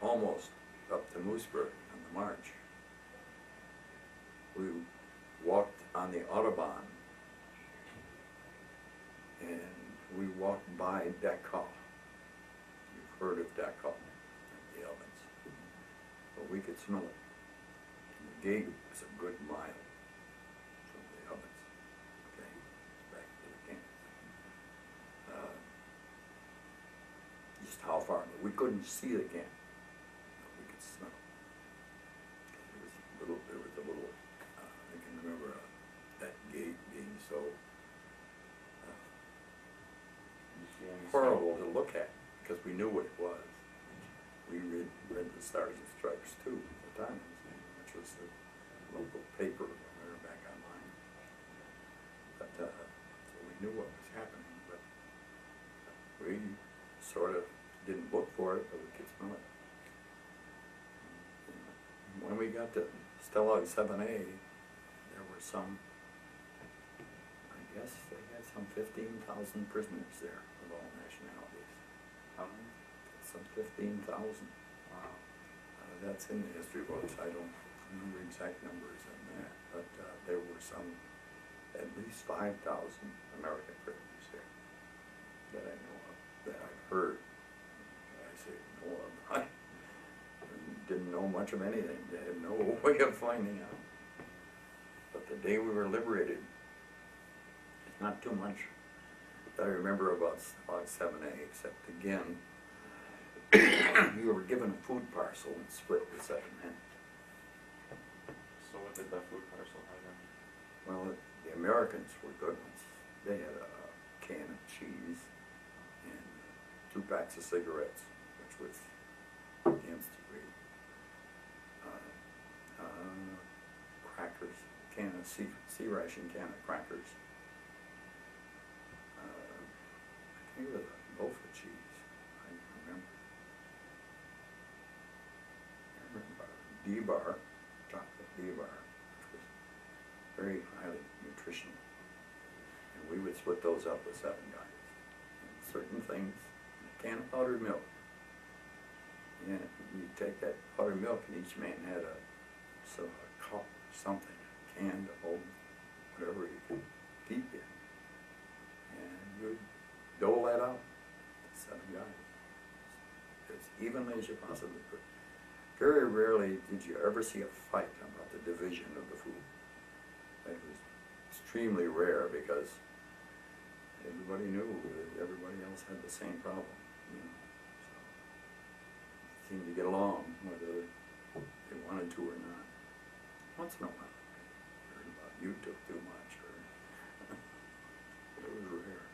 almost up to Moosburg on the march, we walked on the Autobahn, and we walked by Dachau. You've heard of Dachau, the ovens, but we could smell it. And the gate was a good mile from the ovens. Okay, back to the camp. Just how far? We couldn't see the camp, but we could smell it. There was a little. I can remember that gate being so horrible to look at, because we knew what it was. We read the Stars and Stripes too at the time, which was the local paper when we were back online. But so we knew what was happening, but we sort of didn't look for it, but we could smell it. When we got to Stalag 7A, there were some, I guess they had some 15,000 prisoners there of all nationalities. How many? Some 15,000. Wow. That's in the history books. I don't remember exact numbers on that, but there were some, at least 5,000 American prisoners there that I know of, that I've heard. I say know of. I didn't know much of anything. They had no way of finding out. But the day we were liberated, not too much that I remember about Stalag 7A, except again, you were given a food parcel and split with 7 men. So what did that food parcel have in? Well, the Americans were good ones. They had a can of cheese and 2 packs of cigarettes, which was against the grade. Crackers, can of sea ration can of crackers. I think it was a loaf of cheese. I remember. D-bar, chocolate D-bar, which was very highly nutritional. And we would split those up with 7 guys. And certain things, a can of powdered milk. And you'd take that powdered milk, and each man had a cup, something, a can to hold whatever you could keep in. And you'd dole that out to 7 guys, as evenly as you possibly could. Very rarely did you ever see a fight about the division of the food. It was extremely rare, because everybody knew that everybody else had the same problem. You know? So seemed to get along, whether they wanted to or not. Once in a while, I heard about you took too much, or but it was rare.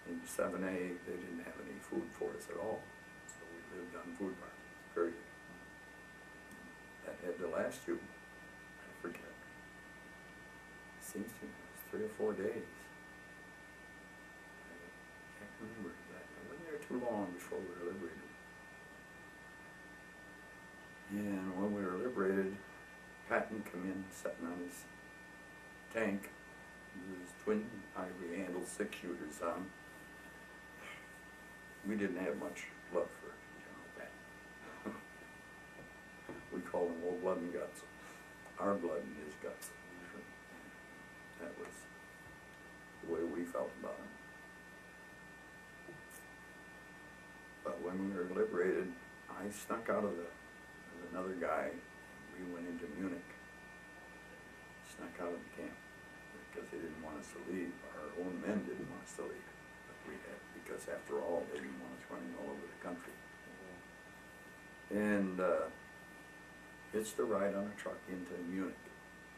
In 7A, they didn't have any food for us at all, so we lived on food markets, period. That had to last you, I forget, seems to me it was 3 or 4 days. I can't remember exactly. I wasn't there too long before we were liberated. And when we were liberated, Patton come in, sitting on his tank, with his twin ivory handle 6-shooters on. We didn't have much love for General Patton. We called him old blood and guts. Our blood and his guts. That was the way we felt about him. But when we were liberated, I snuck out of with another guy. We went into Munich. Snuck out of the camp because they didn't want us to leave. Our own men didn't want us to leave. But we had, because after all, they didn't want us running all over the country. And hitched a ride on a truck into Munich.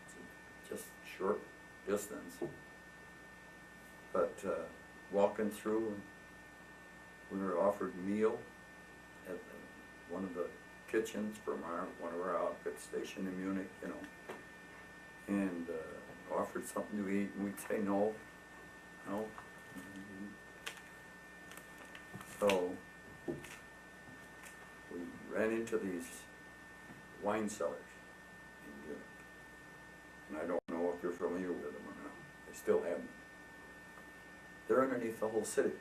It's just short distance. But walking through, we were offered meal at one of the kitchens from one of our outfits stationed in Munich, you know, and offered something to eat, and we'd say no, no. So we ran into these wine cellars in Munich, and I don't know if you're familiar with them or not. They still have them. They're underneath the whole city.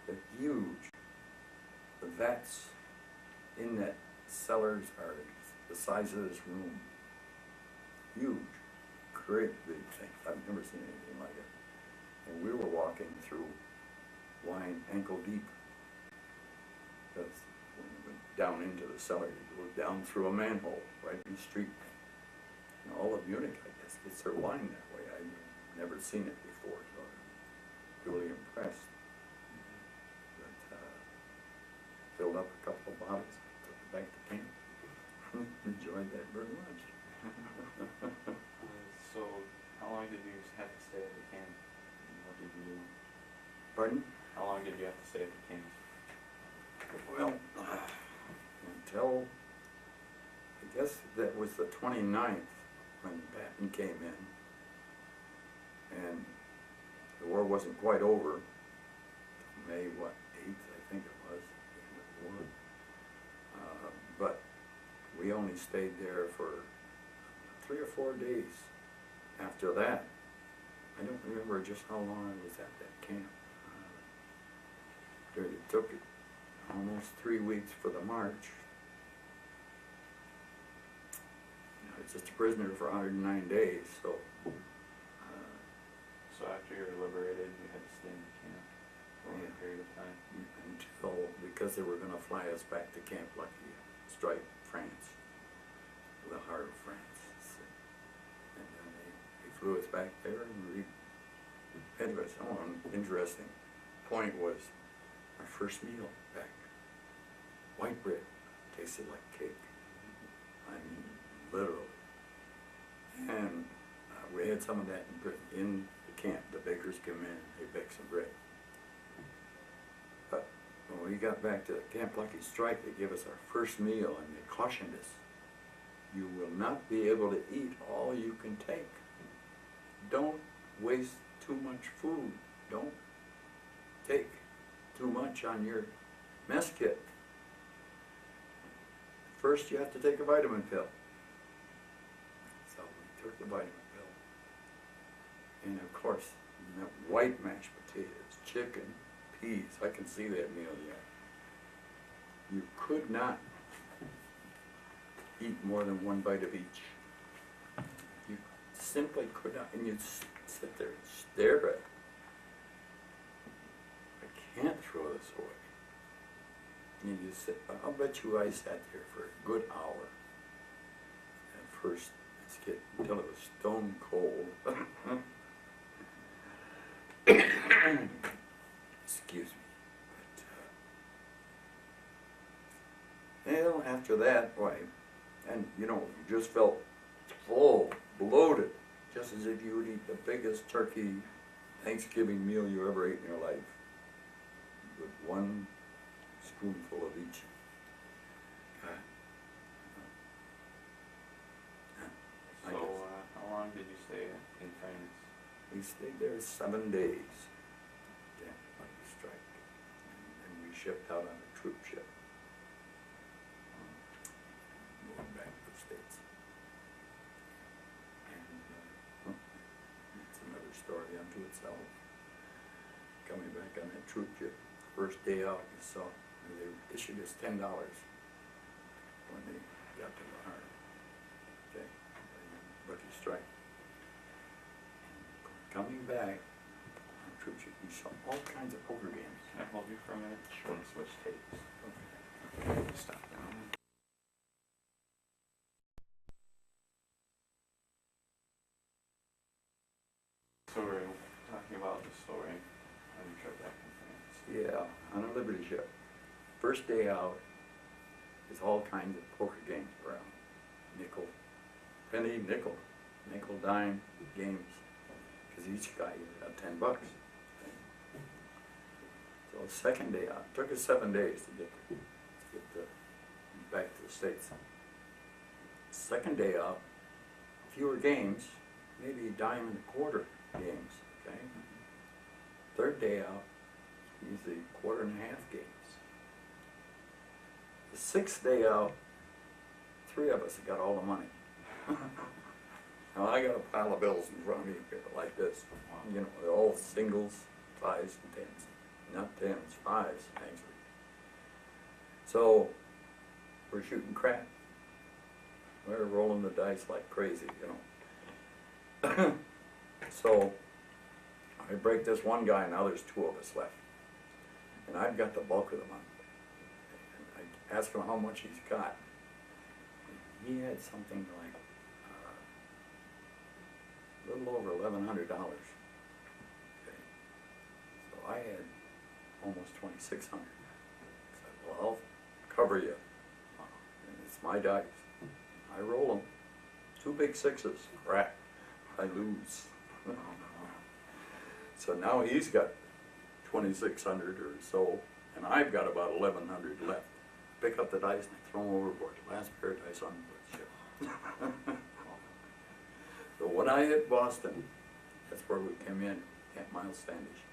They're huge. The vats in that cellars are the size of this room. Huge, great big things. I've never seen anything like it. And we were walking through wine ankle deep. Because when we went down into the cellar, you go down through a manhole right in the street. And all of Munich, I guess, gets their wine that way. I've never seen it before, so I'm really impressed. But filled up a couple of bottles, took it back to camp. Enjoyed that very much. So, how long did you have to stay at the camp? And what did you do? Pardon? How long did you have to stay at the camp? Well, until, I guess that was the 29th when Patton came in. And the war wasn't quite over. May, what, 8th, I think it was. The war. But we only stayed there for 3 or 4 days. After that, I don't remember just how long I was at that camp. It took almost 3 weeks for the march. I was just a prisoner for 109 days, so. So after you were liberated, you had to stay in the camp for a period of time? Until, because they were going to fly us back to Camp Lucky, Stripe, France, the heart of France. And then they flew us back there, and anyways, one interesting point was our first meal back. White bread, tasted like cake. I mean, literally. And we had some of that in the camp. The bakers come in, they bake some bread. But when we got back to Camp Lucky Strike, they gave us our first meal, and they cautioned us, you will not be able to eat all you can take. Don't waste too much food. Don't take too much on your mess kit. First, you have to take a vitamin pill. So we took the vitamin pill. And of course, that white mashed potatoes, chicken, peas, I can see that meal yet. You could not eat more than 1 bite of each. You simply could not, and you'd sit there and stare at it. I can't throw this away. And you sit, I'll bet you I sat there for a good hour at first, until it was stone cold. excuse me. But, well, after that, why, and you know, you just felt full, bloated, just as if you would eat the biggest turkey Thanksgiving meal you ever ate in your life, with one spoonful of each. So, how long did you stay in France? We stayed there 7 days. Yeah, on the strike. And we shipped out on a troop ship. Moving back to the States. And it's another story unto itself. Coming back on that troop ship, first day out, you saw, they issued us $10 when they got to the harbor. Okay, rookie strike. Coming back on troop ship, we saw all kinds of poker games. Can I hold you for a minute? Sure. Switch tapes. Okay. Stop down. So we're talking about the story on your trip back in France. Yeah, on a Liberty ship. First day out, there's all kinds of poker games around. Nickel, penny, nickel, dime games. Because each guy got $10. So second day out, took us 7 days to get back to the States. Second day out, fewer games, maybe a dime and a quarter games, okay? Third day out, usually quarter and a half games. The sixth day out, 3 of us got all the money. Now I got a pile of bills in front of me like this. You know, they're all singles, 5s, and 10s. Not 10s, 5s, actually. So, we're shooting crap. We're rolling the dice like crazy, you know. So, I break this one guy, now there's 2 of us left. And I've got the bulk of the money. And I ask him how much he's got. He had something like a little over $1,100. Okay. So I had almost $2,600. I said, well, I'll cover you. And it's my dice. I roll them. 2 big 6s. Crap. I lose. So now he's got 2,600 or so, and I've got about 1,100 left. Pick up the dice and I throw them overboard. Last pair of dice on the ship. So when I hit Boston, that's where we came in, Camp Miles Standish.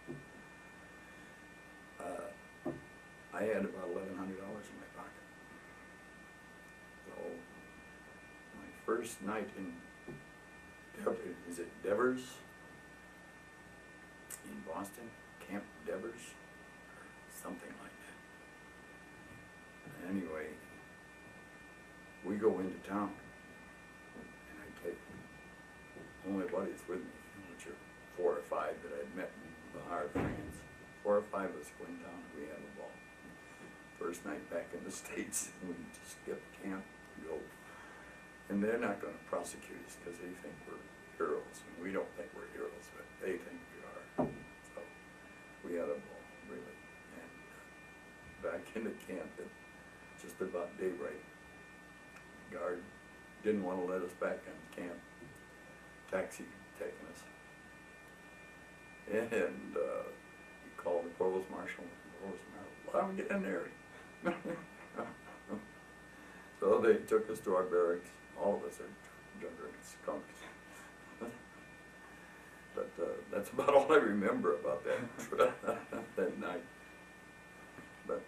I had about $1,100 in my pocket. So my first night in, is it Devers? In Boston, Camp Devers, or something like that. Anyway, we go into town, and I take only buddies with me, which are 4 or 5 that I'd met in the hard France. 4 or 5 of us go in town and we have a ball. First night back in the States, we just skip camp and go. And they're not going to prosecute us because they think we're heroes. And we don't think we're heroes, but they think we are. So we had a ball, really. And back in the camp at just about daybreak, the guard didn't want to let us back in camp. Taxi taking us. And he called the provost marshal. Why don't we get in there? So they took us to our barracks. All of us are drinking skunks. But that's about all I remember about that night. But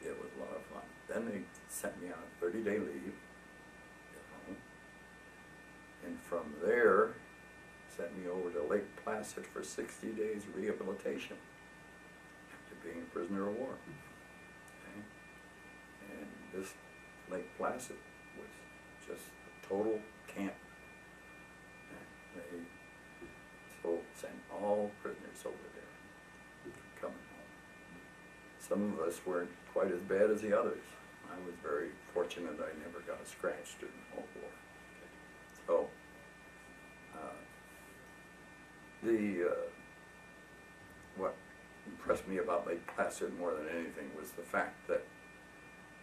it was a lot of fun. Then they sent me on a 30-day leave. And from there, sent me over to Lake Placid for 60 days rehabilitation after being a prisoner of war. Okay? And this Lake Placid was just a total camp. They sent all prisoners over there, coming home. Some of us weren't quite as bad as the others. I was very fortunate I never got a scratch during the whole war. So, impressed me about Lake Placid more than anything was the fact that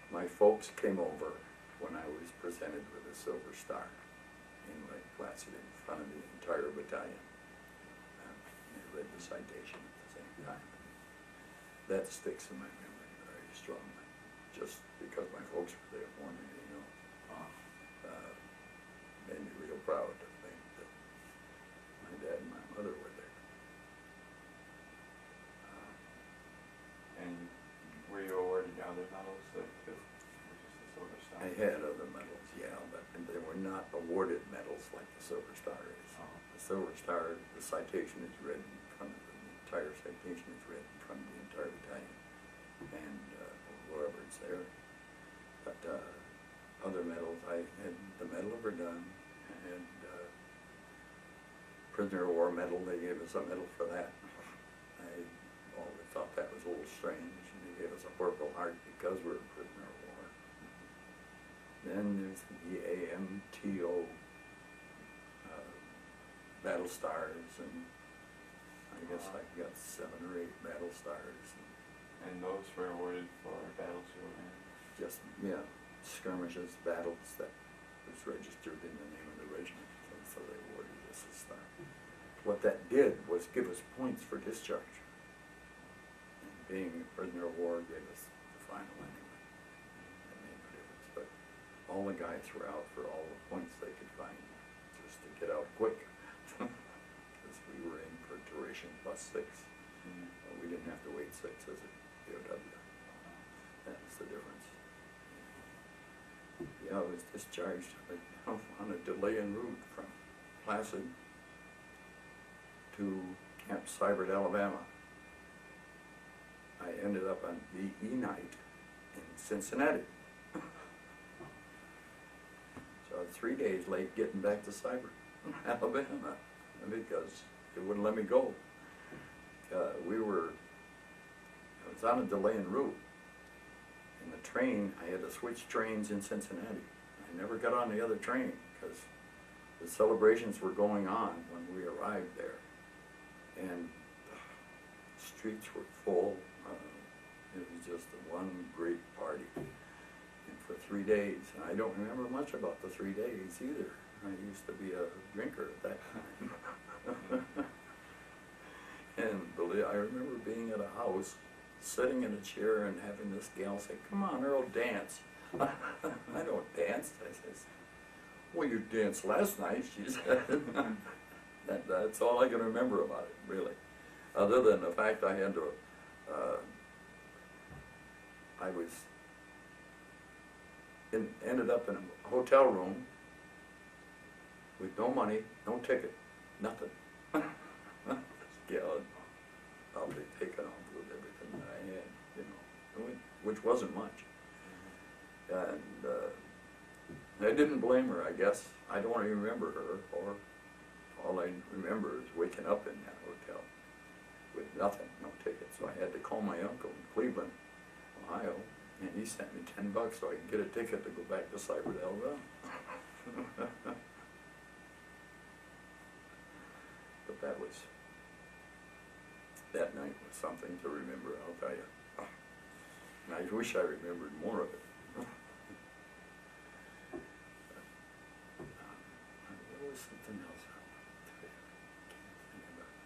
my folks came over when I was presented with a Silver Star in Lake Placid in front of the entire battalion. And they read the citation at the same time. That sticks in my memory very strongly, just because my folks were there more than anything else. Made me real proud to think that my dad and my mother were there. And were you awarded other medals too? Or just the Silver Star? I had other medals, yeah, but they were not awarded medals like the Silver Star is. Oh. The Silver Star, the citation is read in front of the entire citation is read in front of the entire battalion, and whoever's there. But other medals, I had the Medal of Verdun, and Prisoner of War medal. They gave us a medal for that. I always thought that was a little strange. They gave us a Purple Heart because we're a prisoner of war. Then there's the AMTO battle stars, and I guess I got 7 or 8 battle stars. And those were awarded for battles you were in? Just, yeah, skirmishes, battles that was registered in the name of the regiment, and so they awarded us a star. What that did was give us points for discharge. And being a prisoner of war gave us the final anyway. That made no difference. But all the guys were out for all the points they could find, just to get out quick. Because we were in for duration +6. We didn't have to wait 6 as a POW. That's the difference. Yeah, I was discharged on a delay en route from Placid to Camp Seibert, Alabama. I ended up on VE night in Cincinnati. So I was 3 days late getting back to Seibert, Alabama, because it wouldn't let me go. I was on a delay en route. In the train, I had to switch trains in Cincinnati. I never got on the other train because the celebrations were going on when we arrived there. And the streets were full. It was just one great party. And for 3 days, and I don't remember much about the 3 days either. I used to be a drinker at that time. And I remember being at a house, sitting in a chair and having this gal say, "Come on, Earl, dance." I don't dance. I says, "Well, you danced last night," she said. That's all I can remember about it, really. Other than the fact I had to, ended up in a hotel room with no money, no ticket, nothing. Yeah, I'll be taken off with everything that I had, you know, which wasn't much. And I didn't blame her, I guess. I don't even remember her, or all I remember is waking up in that hotel with nothing, no ticket. So I had to call my uncle in Cleveland, Ohio, and he sent me $10 so I could get a ticket to go back to Seibert, Alabama. But that night was something to remember, I'll tell you. And I wish I remembered more of it. There was something else I wanted to tell you. I can't think about it.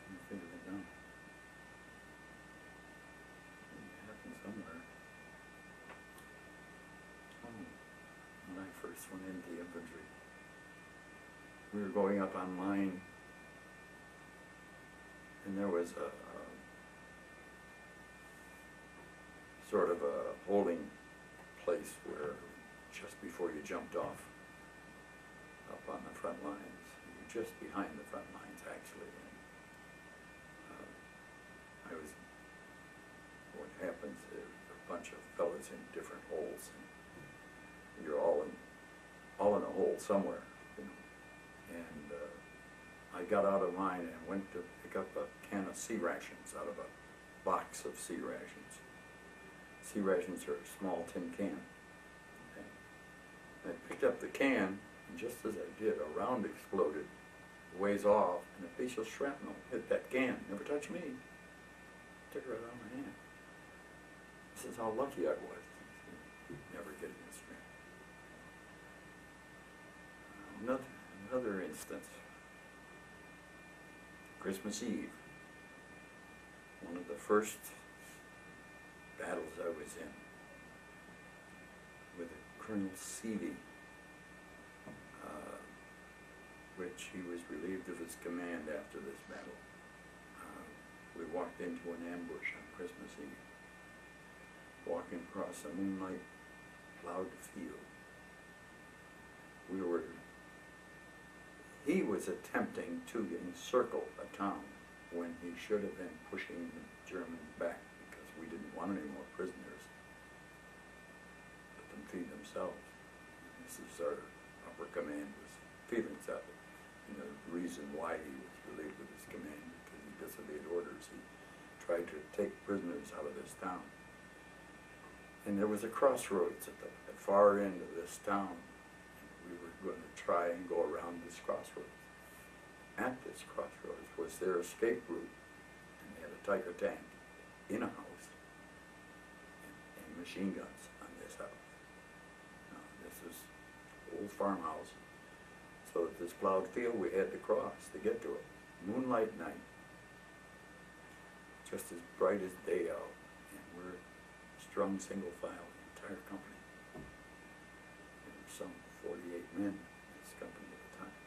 Let me figure it out. It happened somewhere. Oh, when I first went into the infantry, we were going up on line, and there was a sort of a holding place where just before you jumped off, up on the front lines, you're just behind the front lines actually. And what happens is a bunch of fellas in different holes, and you're all in a hole somewhere, you know. And I got out of mine and went to pick up a can of sea rations out of a box of sea rations. Sea rations are a small tin can. Okay. I picked up the can, And just as I did, a round exploded a ways off, and a piece of shrapnel hit that can. Never touched me. Took it right out of my hand. This is how lucky I was. Never getting this strap. Another instance. Christmas Eve. One of the first battles I was in with Colonel Seavey, which he was relieved of his command after this battle. We walked into an ambush on Christmas Eve, walking across a moonlight plowed field. He was attempting to encircle a town when he should have been pushing the Germans back because we didn't want any more prisoners. Let them feed themselves. This is our upper command was feeling that. And the reason why he was relieved of his command because he disobeyed orders. He tried to take prisoners out of this town. And there was a crossroads at the far end of this town. We were going to try and go around this crossroads. At this crossroads was their escape route, and they had a Tiger tank in a house and machine guns on this house. Now, this is old farmhouse, so at this plowed field we had to cross to get to it. Moonlight night, just as bright as day out, and we're strung single file, the entire company. There were some 48 men in this company at the time.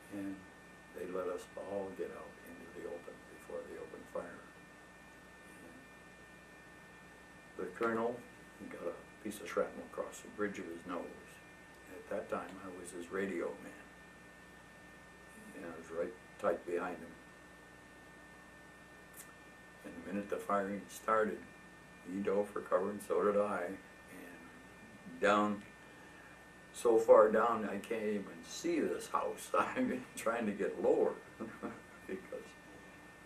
And they let us all get out into the open before they opened fire. And the colonel got a piece of shrapnel across the bridge of his nose. At that time, I was his radio man. And I was right tight behind him. And the minute the firing started, he dove for cover and so did I. And down, so far down I can't even see this house. I'm trying to get lower because,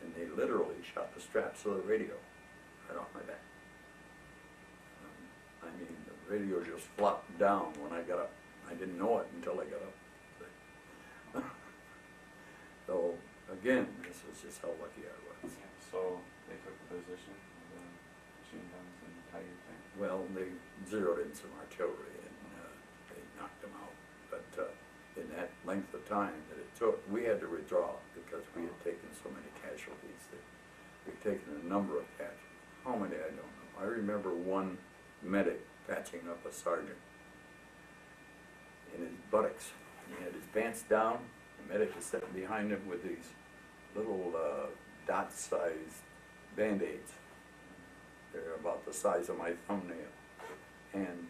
and they literally shot the straps of the radio right off my back. I mean, the radio just flopped down when I got up. I didn't know it until I got up. So again, this was just how lucky I was. Yeah, so they took the position of the machine guns and the Tiger tank. Well, they zeroed in some artillery and they knocked them out. But in that length of time that it took, we had to withdraw because we had taken so many casualties. We'd taken a number of casualties. How many, I don't know. I remember one medic patching up a sergeant in his buttocks. He had his pants down. The medic was sitting behind him with these little dot-sized Band-Aids. They're about the size of my thumbnail. And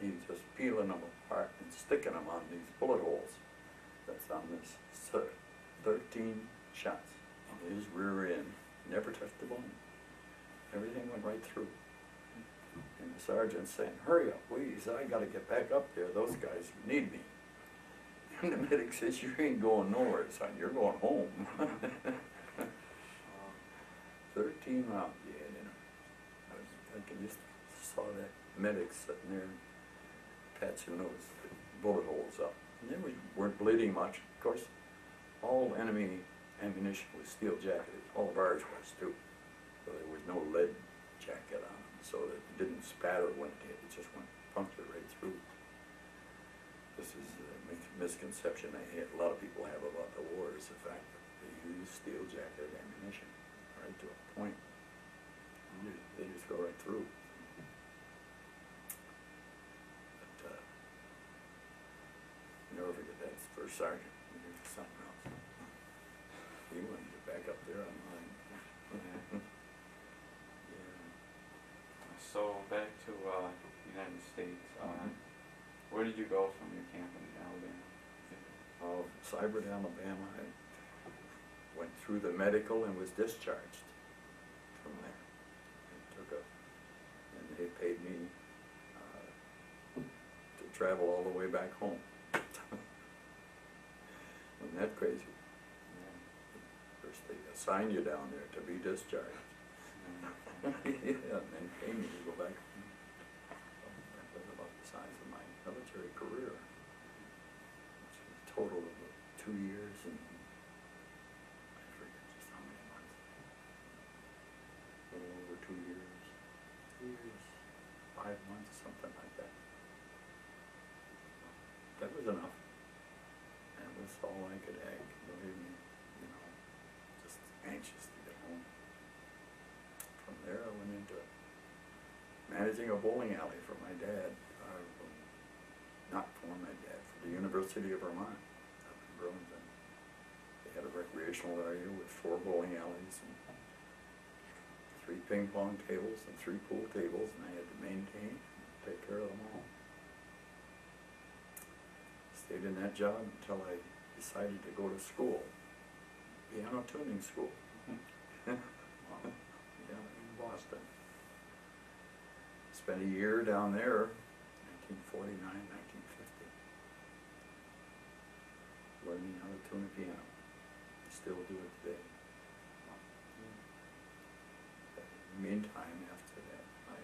he's just peeling them apart and sticking them on these bullet holes. That's on this 13 shots in his rear end. Never touched the bone. Everything went right through. And the sergeant's saying, "Hurry up, please, I gotta get back up there. Those guys need me." And the medic says, "You ain't going nowhere, son. You're going home." 13 rounds he had in him. I can just saw that medic sitting there patching those bullet holes up. And they weren't bleeding much. Of course, all enemy ammunition was steel jacketed. All of ours was too. So there was no lead jacket on them, so that it didn't spatter when it hit. It just went punctured right through. This is a misconception a lot of people have about the war, is the fact that they use steel jacketed ammunition right to a point. They just go right through. But never forget that first sergeant. He did something else. He wanted to get back up there on mine. Yeah. So back to the United States. Where did you go from your camp in Alabama? Sybert, Alabama. I went through the medical and was discharged from there. And they paid me to travel all the way back home. Wasn't that crazy? Yeah. First they assign you down there to be discharged. Yeah, and then pay me to go back home. That was about the size of my military career, which was a total of 2 years and I forget just how many months. A little over 2 years. 2 years, 5 months, something like that. That was enough. That was all I could ask, believe me, you know, just anxious to get home. From there I went into managing a bowling alley for my dad, not for my dad, for the University of Vermont up in Burlington. They had a recreational area with 4 bowling alleys and 3 ping pong tables and 3 pool tables, and I had to maintain and take care of them all. Stayed in that job until I decided to go to school, piano tuning school. Yeah, in Boston. Spent a year down there, 1949, 1950, learning how to tune a piano. Still do it today. In the meantime, after that, I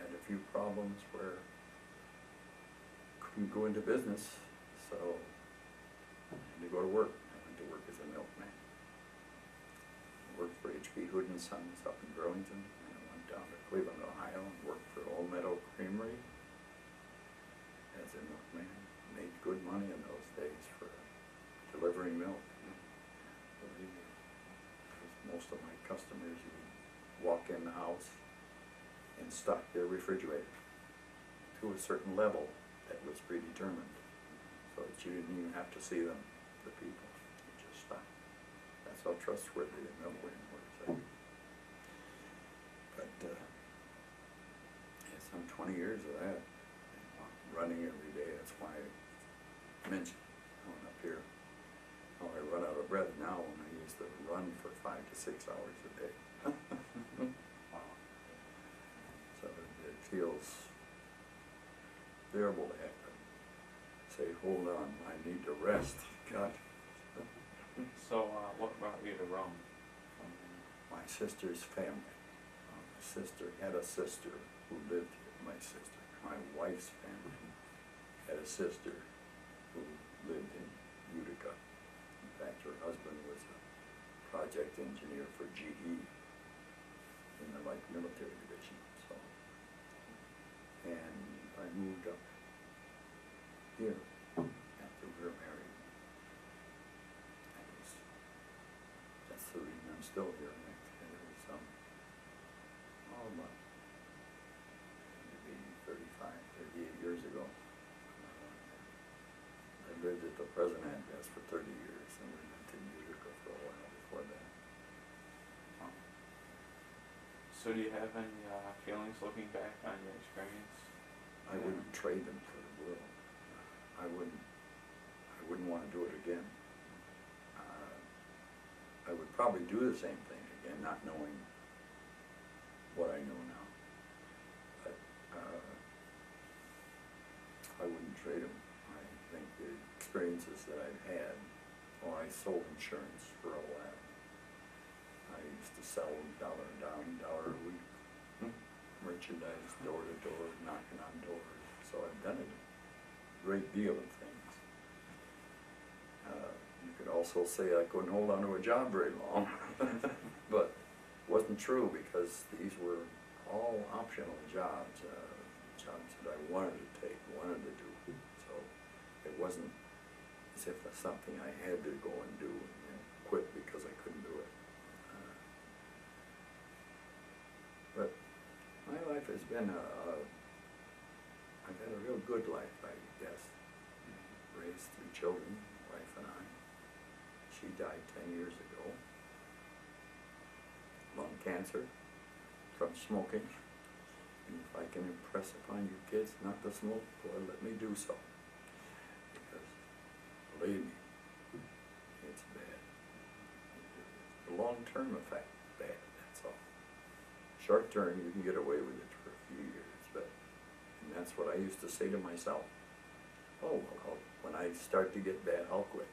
had a few problems where I couldn't go into business, so I had to go to work. I went to work as a milkman. I worked for H.B. Hood & Sons up in Burlington, and I went down to Cleveland, Ohio, and worked for Old Meadow Creamery as a milkman. Made good money in those days for delivering milk. Believe me, because most of my customers would walk in the house and stock their refrigerator to a certain level that was predetermined, so that you didn't even have to see them, the people. You just stock. That's how trustworthy the milkman was. But yeah, some 20 years of that, running every day. That's why I mentioned going up here. Oh, I run out of breath now when I used to run for 5 to 6 hours a day. Wow. So it feels terrible to have to say, hold on, I need to rest. God. So, what brought you to Rome? My sister's family. My sister had a sister who lived here. My sister, my wife's family, had a sister who lived in Utica. In fact, her husband was a project engineer for GE in the light military division. So, and I moved up here after we were married. That's the reason I'm still here. There was about maybe 35, 38 years ago. I lived at the present address for 30 years, and we lived in Utica for a while before that. So do you have any feelings looking back on your experience? I wouldn't trade them for the world. I wouldn't want to do it again. I would probably do the same thing again, not knowing what I know now. But I wouldn't trade them. I think the experiences that I've had, well, I sold insurance for a while. I used to sell dollar down, dollar a week, merchandise door to door, knocking on doors. So I've done a great deal of things. You could also say I couldn't hold on to a job very long, but it wasn't true, because these were all optional jobs, jobs that I wanted to take, wanted to do. So it wasn't as if it's something I had to go and do and quit because I couldn't do it. But my life has been I've had a real good life, I guess. Raised 3 children, wife and I. She died 10 years ago. Lung cancer from smoking. And if I can impress upon you kids not to smoke, boy, let me do so. Because, believe me, it's bad. The long-term effect, bad, that's all. Short-term, you can get away with it for a few years, but, and that's what I used to say to myself. Oh, well, when I start to get bad, I'll quit.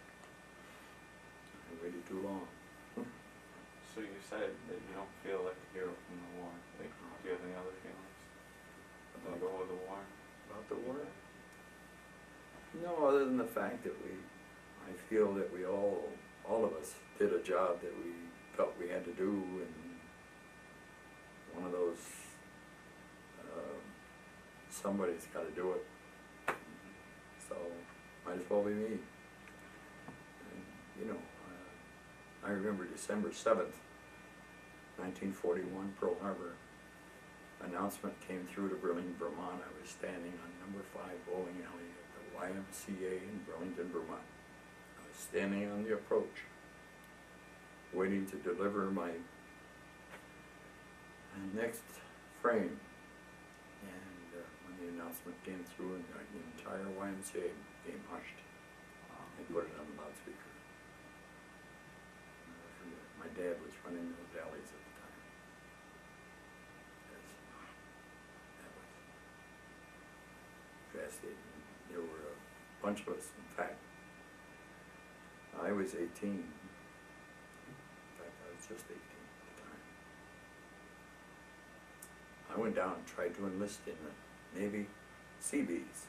I waited too long. So you said that you don't feel like a hero from the war. Like, do you have any other feelings? Let go of the war? About the war? No, other than the fact that I feel that we all of us did a job that we felt we had to do, and one of those, somebody's got to do it, so might as well be me. And, you know, I remember December 7th, 1941, Pearl Harbor. Announcement came through to Burlington, Vermont. I was standing on number 5 bowling alley at the YMCA in Burlington, Vermont. I was standing on the approach, waiting to deliver my next frame. And when the announcement came through, and the entire YMCA became hushed, I put it on the loudspeaker. My dad was running those alleys at the time. That was fascinating. There were a bunch of us, in fact. I was 18. In fact, I was just 18 at the time. I went down and tried to enlist in the Navy Seabees.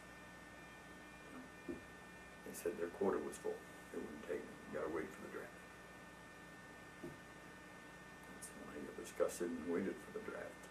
They said their quota was full. They wouldn't take me. You gotta wait for the draft. That's when I got disgusted and waited for the draft.